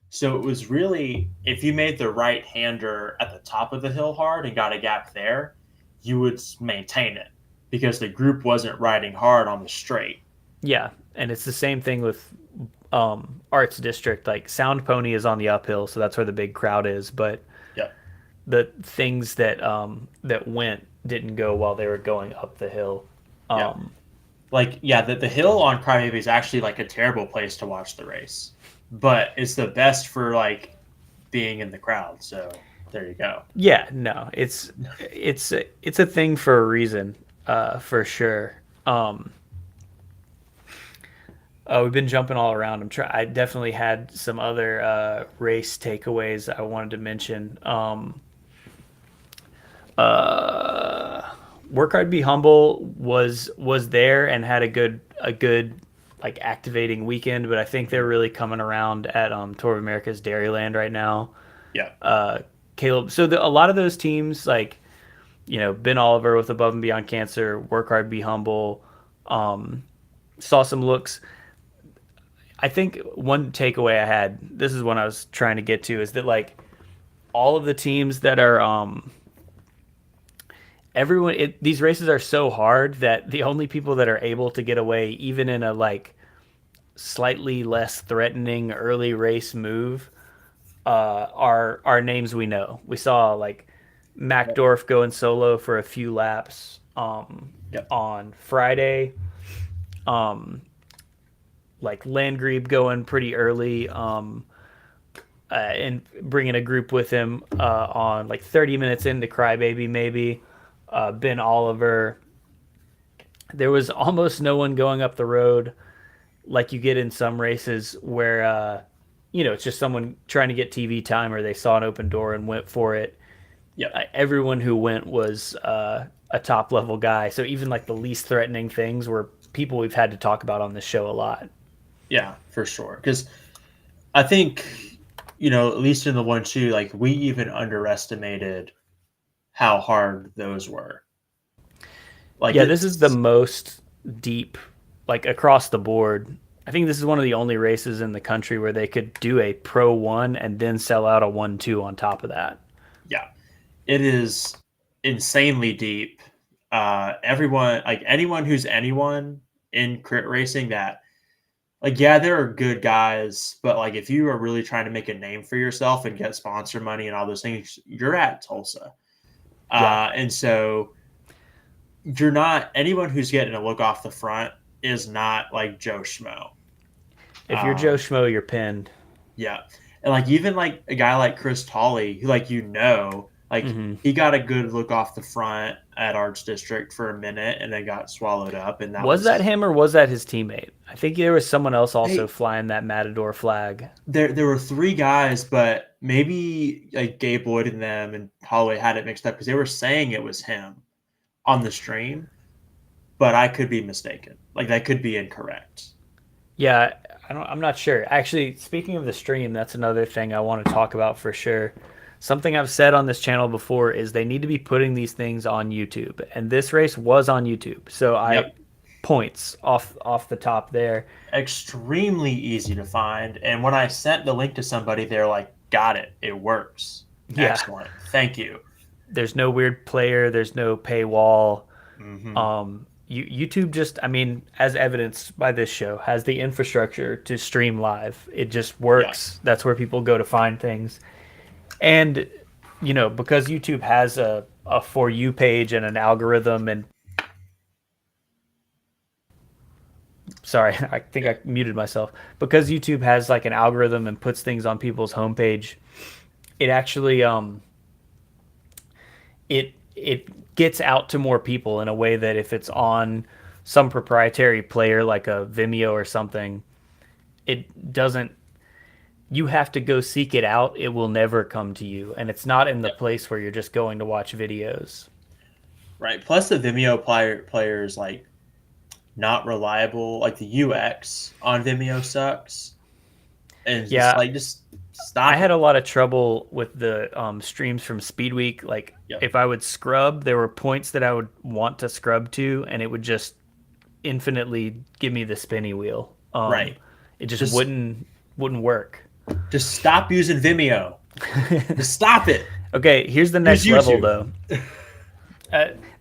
So it was really, if you made the right hander at the top of the hill hard and got a gap there, you would maintain it because the group wasn't riding hard on the straight. Yeah, and it's the same thing with Arts District. Like Sound Pony is on the uphill, so that's where the big crowd is. But Yep. the things that that went didn't go while they were going up the hill. Yep. Um, Like, yeah, the hill on Crybaby is actually like a terrible place to watch the race, but it's the best for like being in the crowd. So there you go. yeah, no, it's a thing for a reason, for sure. We've been jumping all around. I definitely had some other race takeaways I wanted to mention. Work hard, be humble was there and had a good like activating weekend, but I think they're really coming around at Tour of America's Dairyland right now. Yeah. Caleb, so a lot of those teams like Ben Oliver with Above and Beyond Cancer, Work Hard, Be Humble, saw some looks. I think one takeaway I had, this is what I was trying to get to, is that like all of the teams that are these races are so hard that the only people that are able to get away even in a like slightly less threatening early race move are names we know. We saw like Macdorf going solo for a few laps Yep. on Friday. Like Landgrebe going pretty early and bringing a group with him on like 30 minutes into Crybaby maybe. Ben Oliver. There was almost no one going up the road like you get in some races where it's just someone trying to get TV time or they saw an open door and went for it. Yep. Everyone who went was a top level guy. So even like the least threatening things were people we've had to talk about on this show a lot. Yeah, for sure. Because I think, at least in the 1-2, like we even underestimated how hard those were. Like Yeah, this is the it's most deep, like across the board. I think this is one of the only races in the country where they could do a Pro 1 and then sell out a 1-2 on top of that. yeah, it is insanely deep. Everyone, like anyone who's anyone in crit racing that like yeah, there are good guys, but like if you are really trying to make a name for yourself and get sponsor money and all those things, you're at Tulsa. Yeah. And so you're not anyone who's getting a look off the front is not like Joe Schmo. If you're Joe Um, Schmo, you're pinned. yeah. And like even like a guy like Chris Tolley, who like like Hmm. he got a good look off the front at Arts District for a minute and then got swallowed up and that Was that was him or was that his teammate? I think there was someone else also they flying that Matador flag. there were three guys, but maybe like Gabe Lloyd and them and Holloway had it mixed up because they were saying it was him on the stream, but I could be mistaken. Like that could be incorrect. Yeah, I'm not sure. Actually, speaking of the stream, that's another thing I want to talk about for sure. Something I've said on this channel before is they need to be putting these things on YouTube, and this race was on YouTube. So I Yep. points off the top there. Extremely easy to find. And when I sent the link to somebody, they're like, got it. It works. Yeah, Excellent. Thank you. there's no weird player, there's no paywall. Hmm. YouTube just, I mean, as evidenced by this show, has the infrastructure to stream live. It just Yeah. works. That's where people go to find things. And because YouTube has a for you page and an algorithm, and sorry, I think I muted myself. Because YouTube has like an algorithm and puts things on people's homepage, it actually it gets out to more people in a way that if it's on some proprietary player like a Vimeo or something, it doesn't. You have to go seek it out. It will never come to you, and it's not in the Yep. place where you're just going to watch videos. Right. Plus the Vimeo player is like not reliable. Like the UX on Vimeo sucks, and it's just Yeah, like just I stop had it. a lot of trouble with the streams from Speed Week. Like, Yep. if I would scrub, there were points that I would want to scrub to, and it would just infinitely give me the spinny wheel. Right. It just Just wouldn't work. just stop using Vimeo. Just stop it. Okay, here's the Use next level YouTube. though.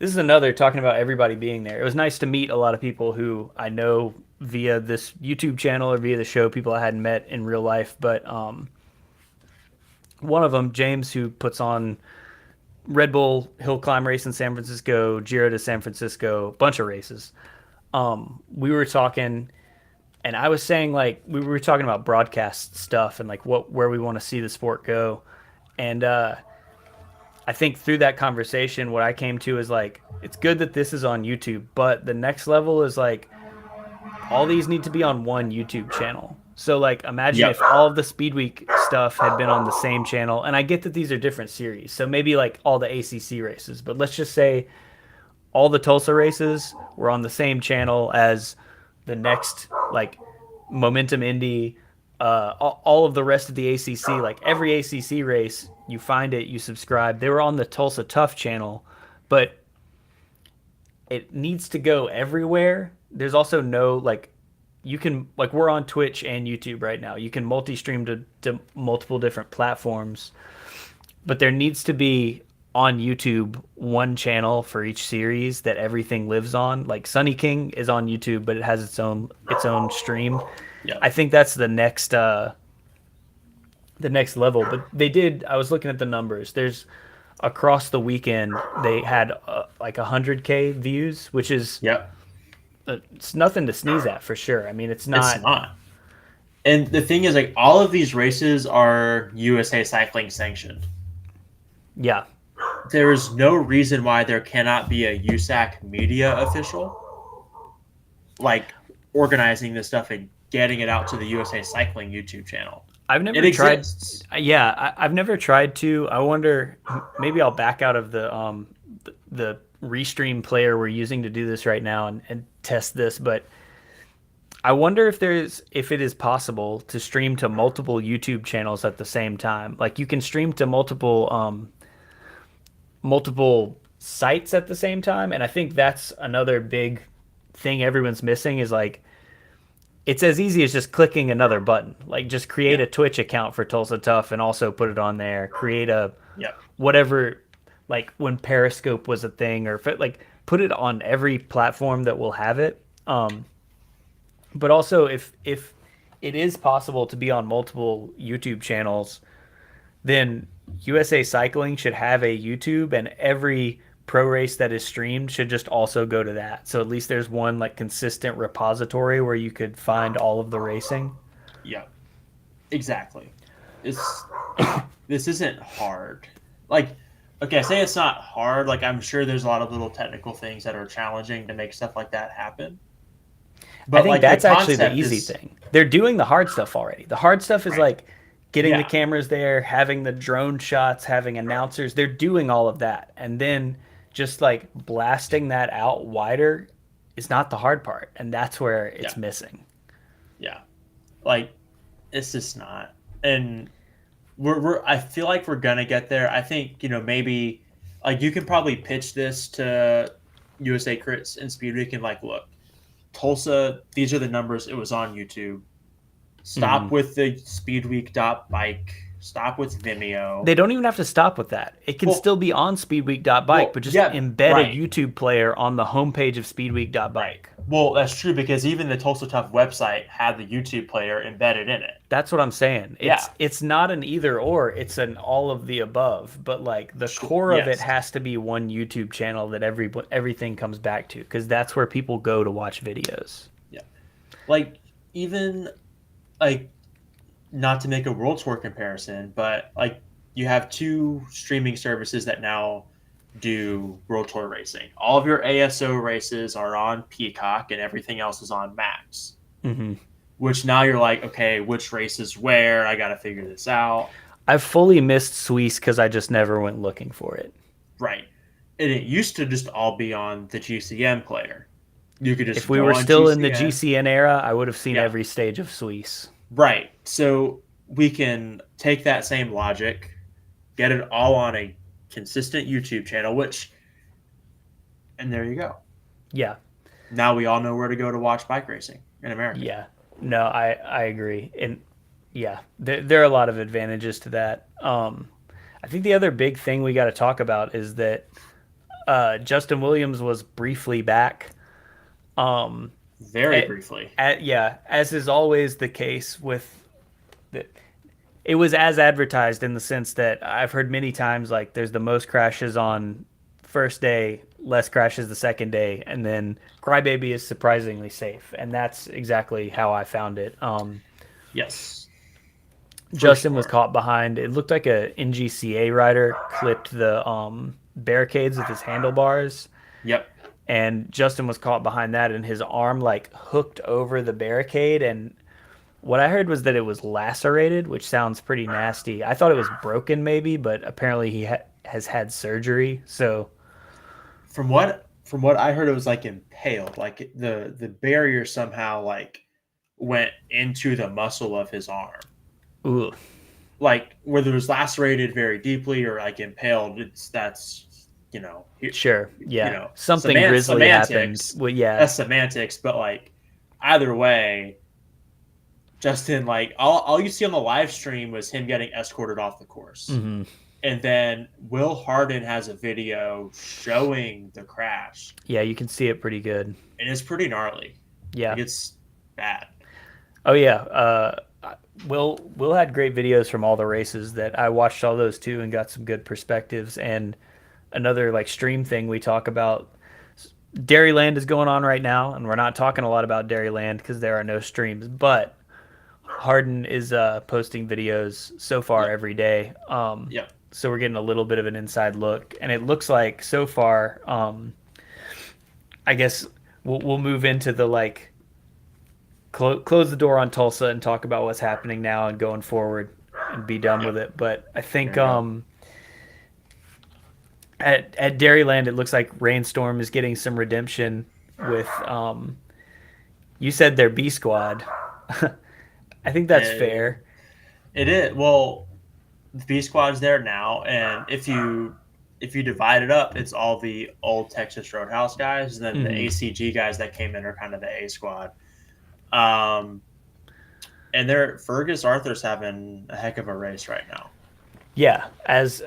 This is another talking about everybody being there. It was nice to meet a lot of people who I know via this YouTube channel or via the show, people I hadn't met in real life. But one of them, James, who puts on Red Bull Hill Climb race in San Francisco, Giro to San Francisco, bunch of races. We were talking, and I was saying like we were talking about broadcast stuff and like where we want to see the sport go, and I think through that conversation, what I came to is like it's good that this is on YouTube, but the next level is like all these need to be on one YouTube channel. So like imagine Yep. if all of the Speed Week stuff had been on the same channel, and I get that these are different series. So maybe like all the ACC races, but let's just say all the Tulsa races were on the same channel as the next like Momentum Indy, all of the rest of the ACC, like every ACC race, you find it, you subscribe. They were on the Tulsa Tough channel, but it needs to go everywhere. There's also no like you can like we're on Twitch and YouTube right now. You can multi-stream to multiple different platforms, but there needs to be on YouTube one channel for each series that everything lives on. Like Sunny King is on YouTube, but it has its own stream. Yep. I think that's the next level. But they did. I was looking at the numbers. There's across the weekend they had like 100K views, which is Yep. it's nothing to sneeze at for sure. I mean, it's It's not. not. And the thing is, like, all of these races are USA Cycling sanctioned. Yeah, There is no reason why there cannot be a USAC media official, like, organizing this stuff and getting it out to the USA Cycling YouTube channel. I've It never tried. exists. Yeah, I've never tried to. I wonder. Maybe I'll back out of the restream player we're using to do this right now and test this. But I wonder if it is possible to stream to multiple YouTube channels at the same time. Like you can stream to multiple sites at the same time, and I think that's another big thing everyone's missing is like it's as easy as just clicking another button. Like just create Yeah. a Twitch account for Tulsa Tough and also put it on there. Create a Yep. whatever, like when Periscope was a thing, or like put it on every platform that will have it. But also if it is possible to be on multiple YouTube channels, then USA Cycling should have a YouTube, and every pro race that is streamed should just also go to that. So at least there's one like consistent repository where you could find all of the racing. Yep. Exactly. It's this isn't hard. Like, okay, I say it's not hard. Like, I'm sure there's a lot of little technical things that are challenging to make stuff like that happen. I But think like the that's actually the concept easy is thing. They're doing the hard stuff already. The hard stuff is right. like getting the Yeah. cameras there, having the drone shots, having announcers. They're doing all of that. And then just like blasting that out wider is not the hard part. And that's where Yeah. it's missing. Yeah. Like, it's just not. And we're I feel like we're gonna get there. I think, maybe like you can probably pitch this to USA Crits and Speed Week and like, look, Tulsa, these are the numbers. It was on YouTube. Mhm. Stop with the Speedweek.bike. Stop with Vimeo. They don't even have to stop with that. It can Well, still be on speedweek.bike, well, but just yeah, embed a right, YouTube player on the homepage of right. speedweek.bike. Well, that's true because even the Tulsa Tough website had the YouTube player embedded in it. That's what I'm saying. Yeah. It's not an either or, it's an all of the above, but like the core of it Yes. has to be one YouTube channel that everything comes back to, because that's where people go to watch videos. Yeah. Like, even, like, not to make a World Tour comparison, but, like, you have two streaming services that now do World Tour racing. All of your ASO races are on Peacock and everything else is on Max. Hmm. Which now you're like, okay, which race is where? I got to figure this out. I've fully missed Swiss because I just never went looking for it. Right. And it used to just all be on the GCN player. You could If just we go were on still in the GCN. GCN era, I would have seen Yeah, every stage of Suisse. right. So we can take that same logic, get it all on a consistent YouTube channel, and there you go. Yeah, Now we all know where to go to watch bike racing in America. yeah. No, I agree. And yeah, there are a lot of advantages to that. I think the other big thing we got to talk about is that Justin Williams was briefly back. Um, Very briefly. yeah, as is always the case with the, it was as advertised in the sense that I've heard many times like there's the most crashes on first day, less crashes the second day, and then Crybaby is surprisingly safe, and that's exactly how I found it. Yes, for Justin was sure. caught behind. It looked like a NGCA rider clipped the barricades with his handlebars, Yep. and Justin was caught behind that, and his arm like hooked over the barricade. And what I heard was that it was lacerated, which sounds pretty nasty. I thought it was broken maybe, but apparently he has had surgery. So, From what I heard, it was like impaled. Like the barrier somehow like went into the muscle of his arm. ooh, Like whether it was lacerated very deeply or like impaled, that's sure, yeah, something semant grisly happened. semantics. Well, yeah, That's semantics, but like either way, Justin, like all you see on the live stream was him getting escorted off the course. hmm, And then Will Hardin has a video showing the crash. yeah, you can see it pretty good. And it's pretty gnarly. Yeah. Like it's bad. Oh yeah. Will had great videos from all the races that I watched all those too and got some good perspectives. And another like stream thing we talk about, Dairyland is going on right now, and we're not talking a lot about Dairyland because there are no streams. But Harden is posting videos so far Yep. every day. Yep. So we're getting a little bit of an inside look, and it looks like so far. I guess we'll move into the like close the door on Tulsa and talk about what's happening now and going forward and be done with Yep. it. But I think There you go. at Dairyland, it looks like Rainstorm is getting some redemption with you said their B squad. I think that's It, fair. it is. Well, the B squad's there now, and if you divide it up, it's all the old Texas Roadhouse guys, and then the Hmm. ACG guys that came in are kind of the A squad. Um, and they're Fergus Arthur's having a heck of a race right now. Yeah, as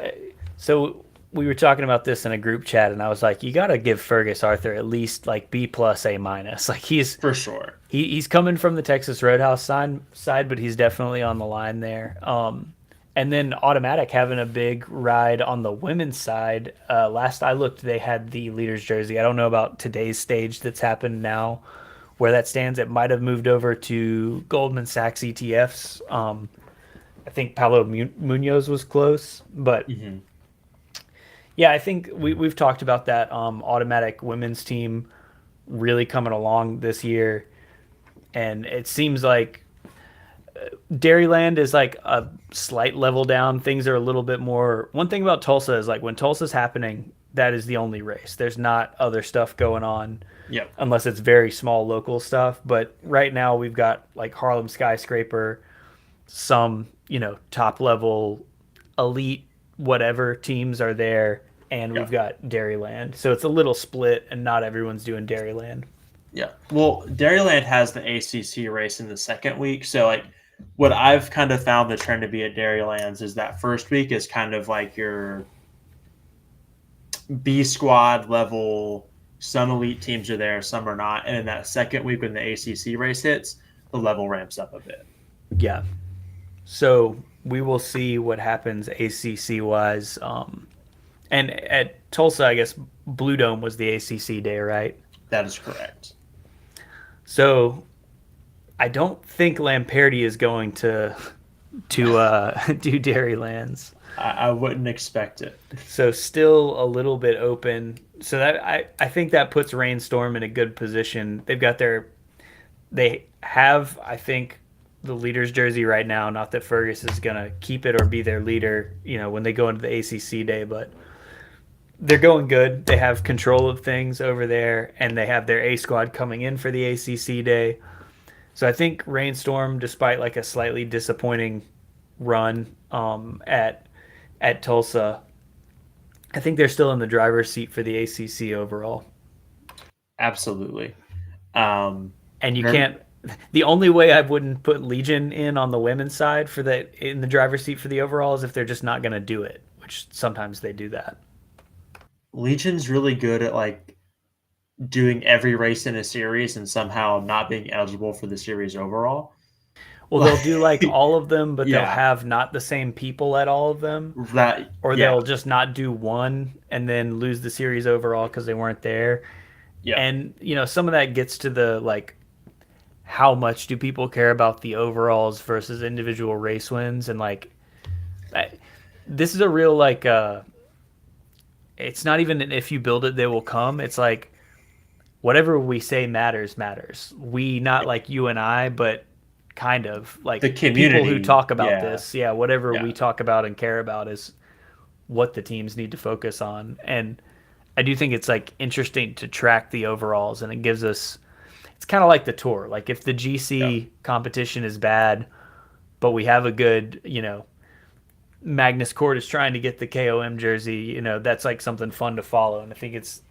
so we were talking about this in a group chat, and I was like, you got to give Fergus Arthur at least like B plus A minus. Like For sure. he's coming from the Texas Roadhouse side, but he's definitely on the line there. And then Automatic having a big ride on the women's side. Last I looked, they had the leaders jersey. I don't know about today's stage that's happened now, where that stands. It might have moved over to Goldman Sachs ETFs. I think Paulo Munoz was close, but Hmm. yeah, I think we've talked about that Automatic women's team really coming along this year, and it seems like Dairyland is like a slight level down. Things are a little bit more. One thing about Tulsa is like when Tulsa's happening, that is the only race. There's not other stuff going on Yep. unless it's very small local stuff. But right now we've got like Harlem Skyscraper, some, top level elite whatever teams are there, and we've Yep. got Dairyland. So it's a little split and not everyone's doing Dairyland. Yeah. Well, Dairyland has the ACC race in the second week. So, like, what I've kind of found the trend to be at Dairylands is that first week is kind of like your B squad level. Some elite teams are there, some are not. And in that second week, when the ACC race hits, the level ramps up a bit. Yeah. So we will see what happens ACC wise. And at Tulsa, I guess Blue Dome was the ACC day, right? That is correct. So I don't think Lamperti is going to do Dairylands. I wouldn't expect it. So still a little bit open. So that I think that puts Rainstorm in a good position. They have, I think, the leader's jersey right now. Not that Fergus is gonna keep it or be their leader, when they go into the ACC day, but they're going good. They have control of things over there, and they have their A squad coming in for the ACC day. So I think Rainstorm, despite like a slightly disappointing run at Tulsa, I think they're still in the driver's seat for the ACC overall. Absolutely. Um, And you Herm- can't. The only way I wouldn't put Legion in on the women's side for the in the driver's seat for the overall is if they're just not going to do it, which sometimes they do that. Legion's really good at like doing every race in a series and somehow not being eligible for the series overall. Well, they'll do like Like, all of them, but they'll yeah, have not the same people at all of them, that or yeah, they'll just not do one and then lose the series overall because they weren't there. yeah. And some of that gets to the like how much do people care about the overalls versus individual race wins, and like I, this is a real like it's not even an if you build it they will come. It's like whatever we say matters. We, not like you and I, but kind of The like people who community, talk about yeah, this. Yeah, whatever yeah. we talk about and care about is what the teams need to focus on. And I do think it's like interesting to track the overalls, and it gives us, it's kind of like the tour. Like if the Yeah. GC competition is bad, but we have a good, Magnus Cord is trying to get the KOM jersey, that's like something fun to follow. And I think it's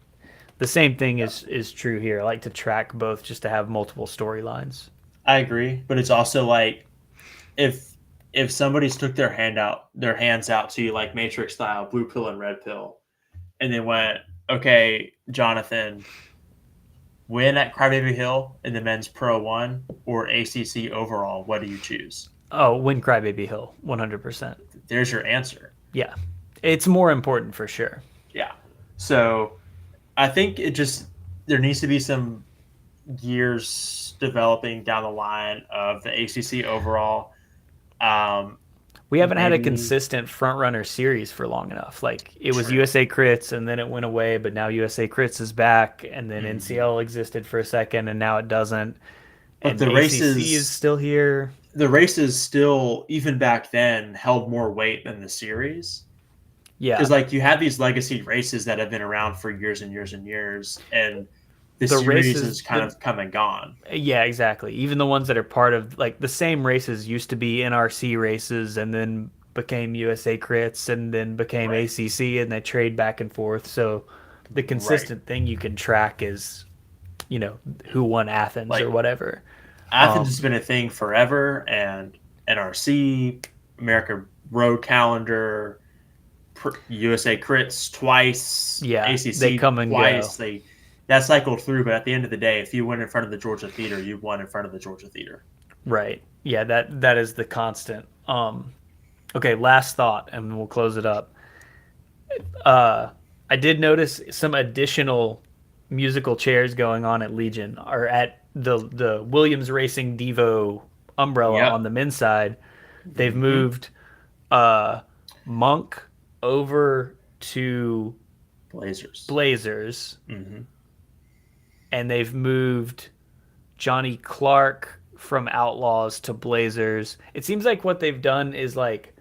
the same thing is true here. I like to track both just to have multiple storylines. I agree, but it's also like if somebody's took their hands out to you like Matrix style, blue pill and red pill, and they went, okay, Jonathan, win at Crybaby Hill in the men's Pro One or ACC overall. What do you choose? Oh, win Crybaby Hill, 100%. There's your answer. Yeah, it's more important for sure. Yeah. So I think it just there needs to be some years developing down the line of the ACC overall. Um, We haven't had a maybe consistent front runner series for long enough. Like it was true. USA Crits and then it went away, but now USA Crits is back, and then Mhm. NCL existed for a second and now it doesn't. But And ACC is still here. the races still, even back then, held more weight than the series. Because Yeah, like you have these legacy races that have been around for years and years and years, and the the series races has kind the of come and gone. yeah, exactly. Even the ones that are part of like the same races used to be NRC races and then became USA Crits and then became Right. ACC, and they trade back and forth. So the Right. consistent thing you can track is, who won Athens or Like whatever. Athens has been a thing forever, and NRC, American Road Calendar, USA Crits twice, Yeah, they ACC come and go. twice. They that cycled through, but at the end of the day, if you win in front of the Georgia Theater, you won in front of the Georgia Theater. Right. Yeah, that is the constant. Okay, last thought and we'll close it up. Uh I did notice some additional musical chairs going on at Legion, or at the Williams Racing Devo umbrella Yep. on the men's side. They've Hmm. moved uh Monk over to Blazers. Blazers, Hmm. and they've moved Johnny Clark from Outlaws to Blazers. It seems like what they've done is like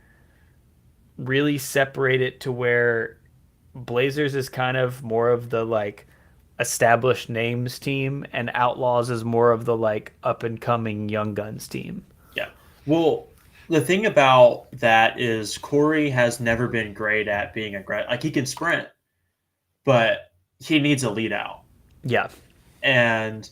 really separate it to where Blazers is kind of more of the like established names team, and Outlaws is more of the like up and coming young guns team. Yeah. Well, the thing about that is Corey has never been great at being aggressive. Like he can sprint, but he needs a lead out. Yeah. And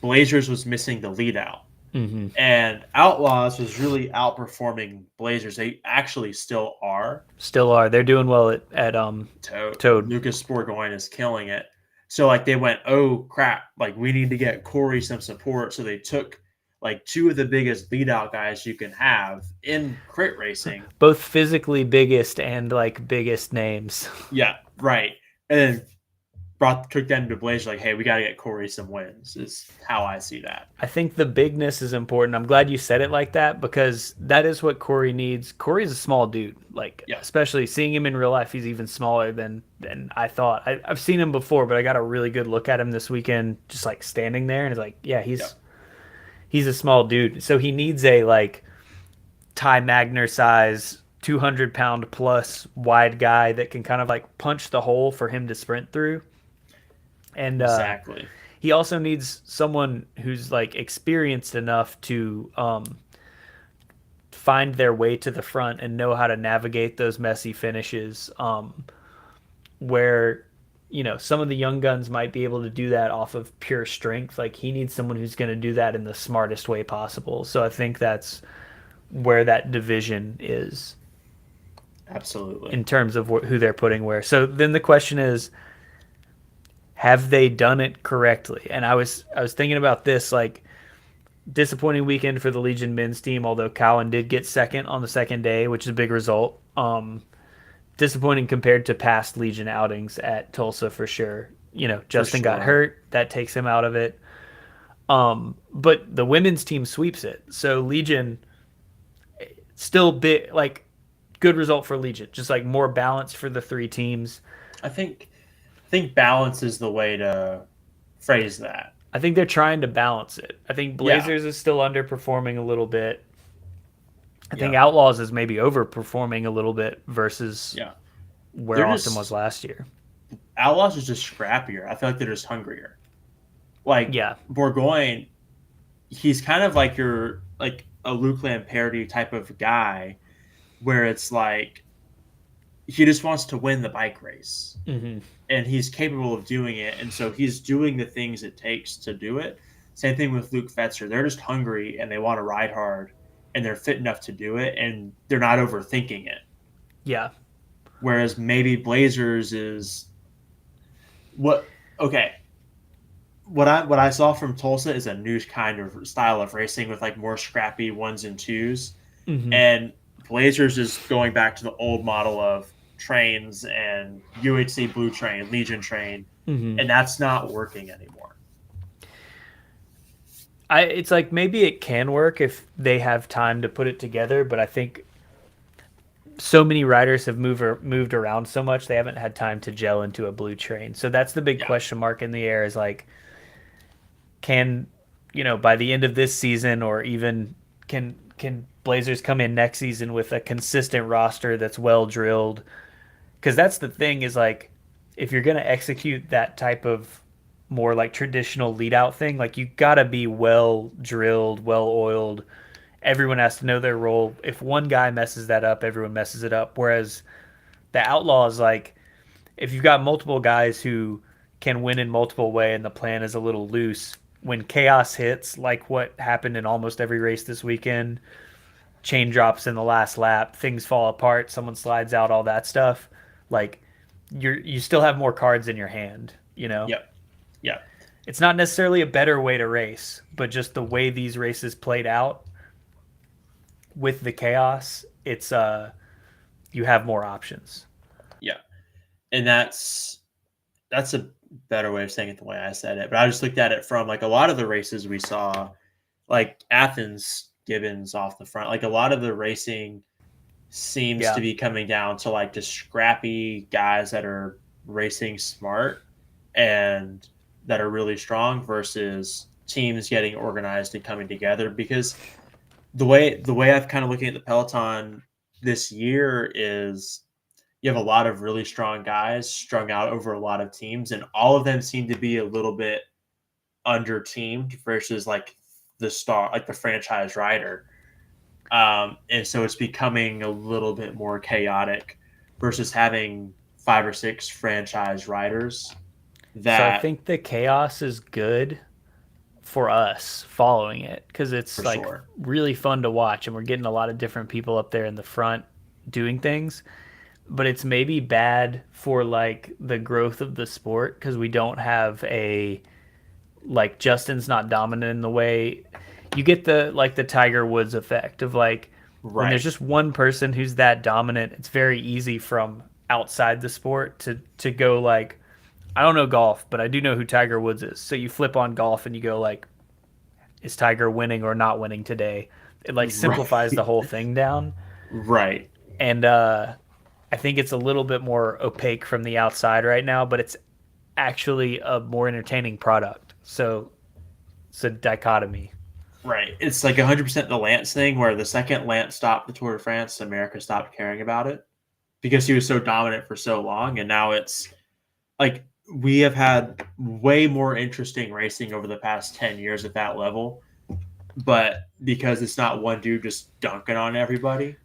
Blazers was missing the lead out. Hmm. And Outlaws was really outperforming Blazers. They actually still are. Still are. They're doing well at Toad. Lucas Borgoyne is killing it. So like they went, oh crap, like we need to get Corey some support. So they took like two of the biggest lead out guys you can have in crit racing. Both physically biggest and like biggest names. Yeah, right. And then took them to Blaze like, hey, we got to get Corey some wins. Is how I see that. I think the bigness is important. I'm glad you said it like that, because that is what Corey needs. Corey's a small dude, like Yeah, especially seeing him in real life, he's even smaller than I thought. I've seen him before, but I got a really good look at him this weekend, just like standing there, and it's like, yeah, yeah, he's a small dude, so he needs a like Ty Magner size 200-pound plus wide guy that can kind of like punch the hole for him to sprint through. And Exactly. he also needs someone who's like experienced enough to find their way to the front and know how to navigate those messy finishes. Where some of the young guns might be able to do that off of pure strength. Like he needs someone who's going to do that in the smartest way possible. So I think that's where that division is Absolutely. in terms of who they're putting where. So then the question is, have they done it correctly? And I was thinking about this, like, disappointing weekend for the Legion men's team, although Cowan did get second on the second day, which is a big result. Disappointing compared to past Legion outings at Tulsa for sure. Justin got hurt, that takes him out of it. But the women's team sweeps it. So Legion still big, like, good result for Legion. Just like more balance for the three teams. I think balance is the way to phrase that. I think they're trying to balance it. I think Yeah. Blazers is still underperforming a little bit. I think Yeah. Outlaws is maybe overperforming a little bit versus Yeah. where They're Austin just was last year. Outlaws is just scrappier. I feel like they're just hungrier. Like Yeah. Bourgogne, he's kind of like your like a Luke Lamperti type of guy, where it's like he just wants to win the bike race, Mm-hmm. and he's capable of doing it, and so he's doing the things it takes to do it. Same thing with Luke Fetzer. They're just hungry and they want to ride hard, and they're fit enough to do it, and they're not overthinking it. Yeah. Whereas maybe Blazers is what okay. What I saw from Tulsa is a new kind of style of racing with like more scrappy ones and twos, Mm-hmm. and Blazers is going back to the old model of trains and UHC Blue Train, Legion Train, Mm-hmm. and that's not working anymore. It's like maybe it can work if they have time to put it together, but I think so many riders have moved around so much they haven't had time to gel into a blue train. So that's the big Yeah, question mark in the air is like, can by the end of this season or even can Blazers come in next season with a consistent roster that's well drilled? Because that's the thing is like, if you're going to execute that type of more like traditional lead out thing, like you got to be well drilled, well oiled. Everyone has to know their role. If one guy messes that up, everyone messes it up. Whereas the Outlaws, like, if you've got multiple guys who can win in multiple ways and the plan is a little loose, when chaos hits, like what happened in almost every race this weekend, chain drops in the last lap, things fall apart, someone slides out, all that stuff, like you still have more cards in your hand. yep, yep, It's not necessarily a better way to race, but just the way these races played out with the chaos, it's you have more options. yeah, and that's a better way of saying it the way I said it. But I just looked at it from like a lot of the races we saw, like Athens Gibbons off the front, like a lot of the racing seems to Yeah. be coming down to like just scrappy guys that are racing smart and that are really strong versus teams getting organized and coming together. Because the way I've kind of looking at the Peloton this year is you have a lot of really strong guys strung out over a lot of teams, and all of them seem to be a little bit under teamed versus like the star, like the franchise rider. And so it's becoming a little bit more chaotic versus having 5 or 6 franchise riders So I that think the chaos is good for us following it because for it's like sure. really fun to watch and we're getting a lot of different people up there in the front doing things. But it's maybe bad for like the growth of the sport because we don't have a like Justin's not dominant in the way you get the like the Tiger Woods effect of like when there's Right. just one person who's that dominant, it's very easy from outside the sport to go like I don't know golf, but I do know who Tiger Woods is. So you flip on golf and you go like is Tiger winning or not winning today? It like simplifies the Right. whole thing down. Right. And I think it's a little bit more opaque from the outside right now, but it's actually a more entertaining product. So it's a dichotomy. Right. It's like 100% the Lance thing, where the second Lance stopped the Tour de France, America stopped caring about it because he was so dominant for so long. And now it's like we have had way more interesting racing over the past 10 years at that level. But because it's not one dude just dunking on everybody,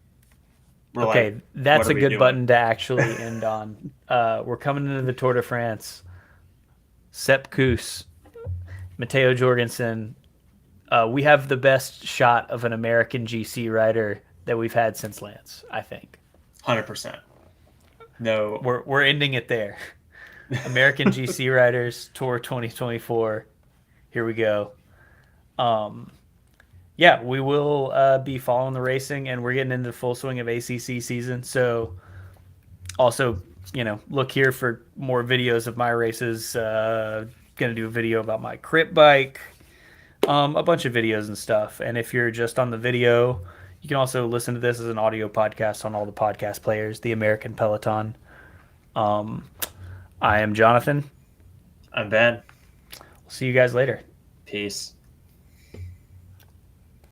we're like, Okay, what that's are a we good doing? button to actually end on. We're coming into the Tour de France. Sepp Kuss, Matteo Jorgensen. We have the best shot of an American GC rider that we've had since Lance, I think. 100%. No. We're ending it there. American GC riders Tour 2024. Here we go. Um, yeah, we will be following the racing, and we're getting into the full swing of ACC season. So, also, look here for more videos of my races. Gonna do a video about my crit bike, a bunch of videos and stuff. And if you're just on the video, you can also listen to this as an audio podcast on all the podcast players, the American Peloton. Um, I am Jonathan. I'm Ben. We'll see you guys later. Peace.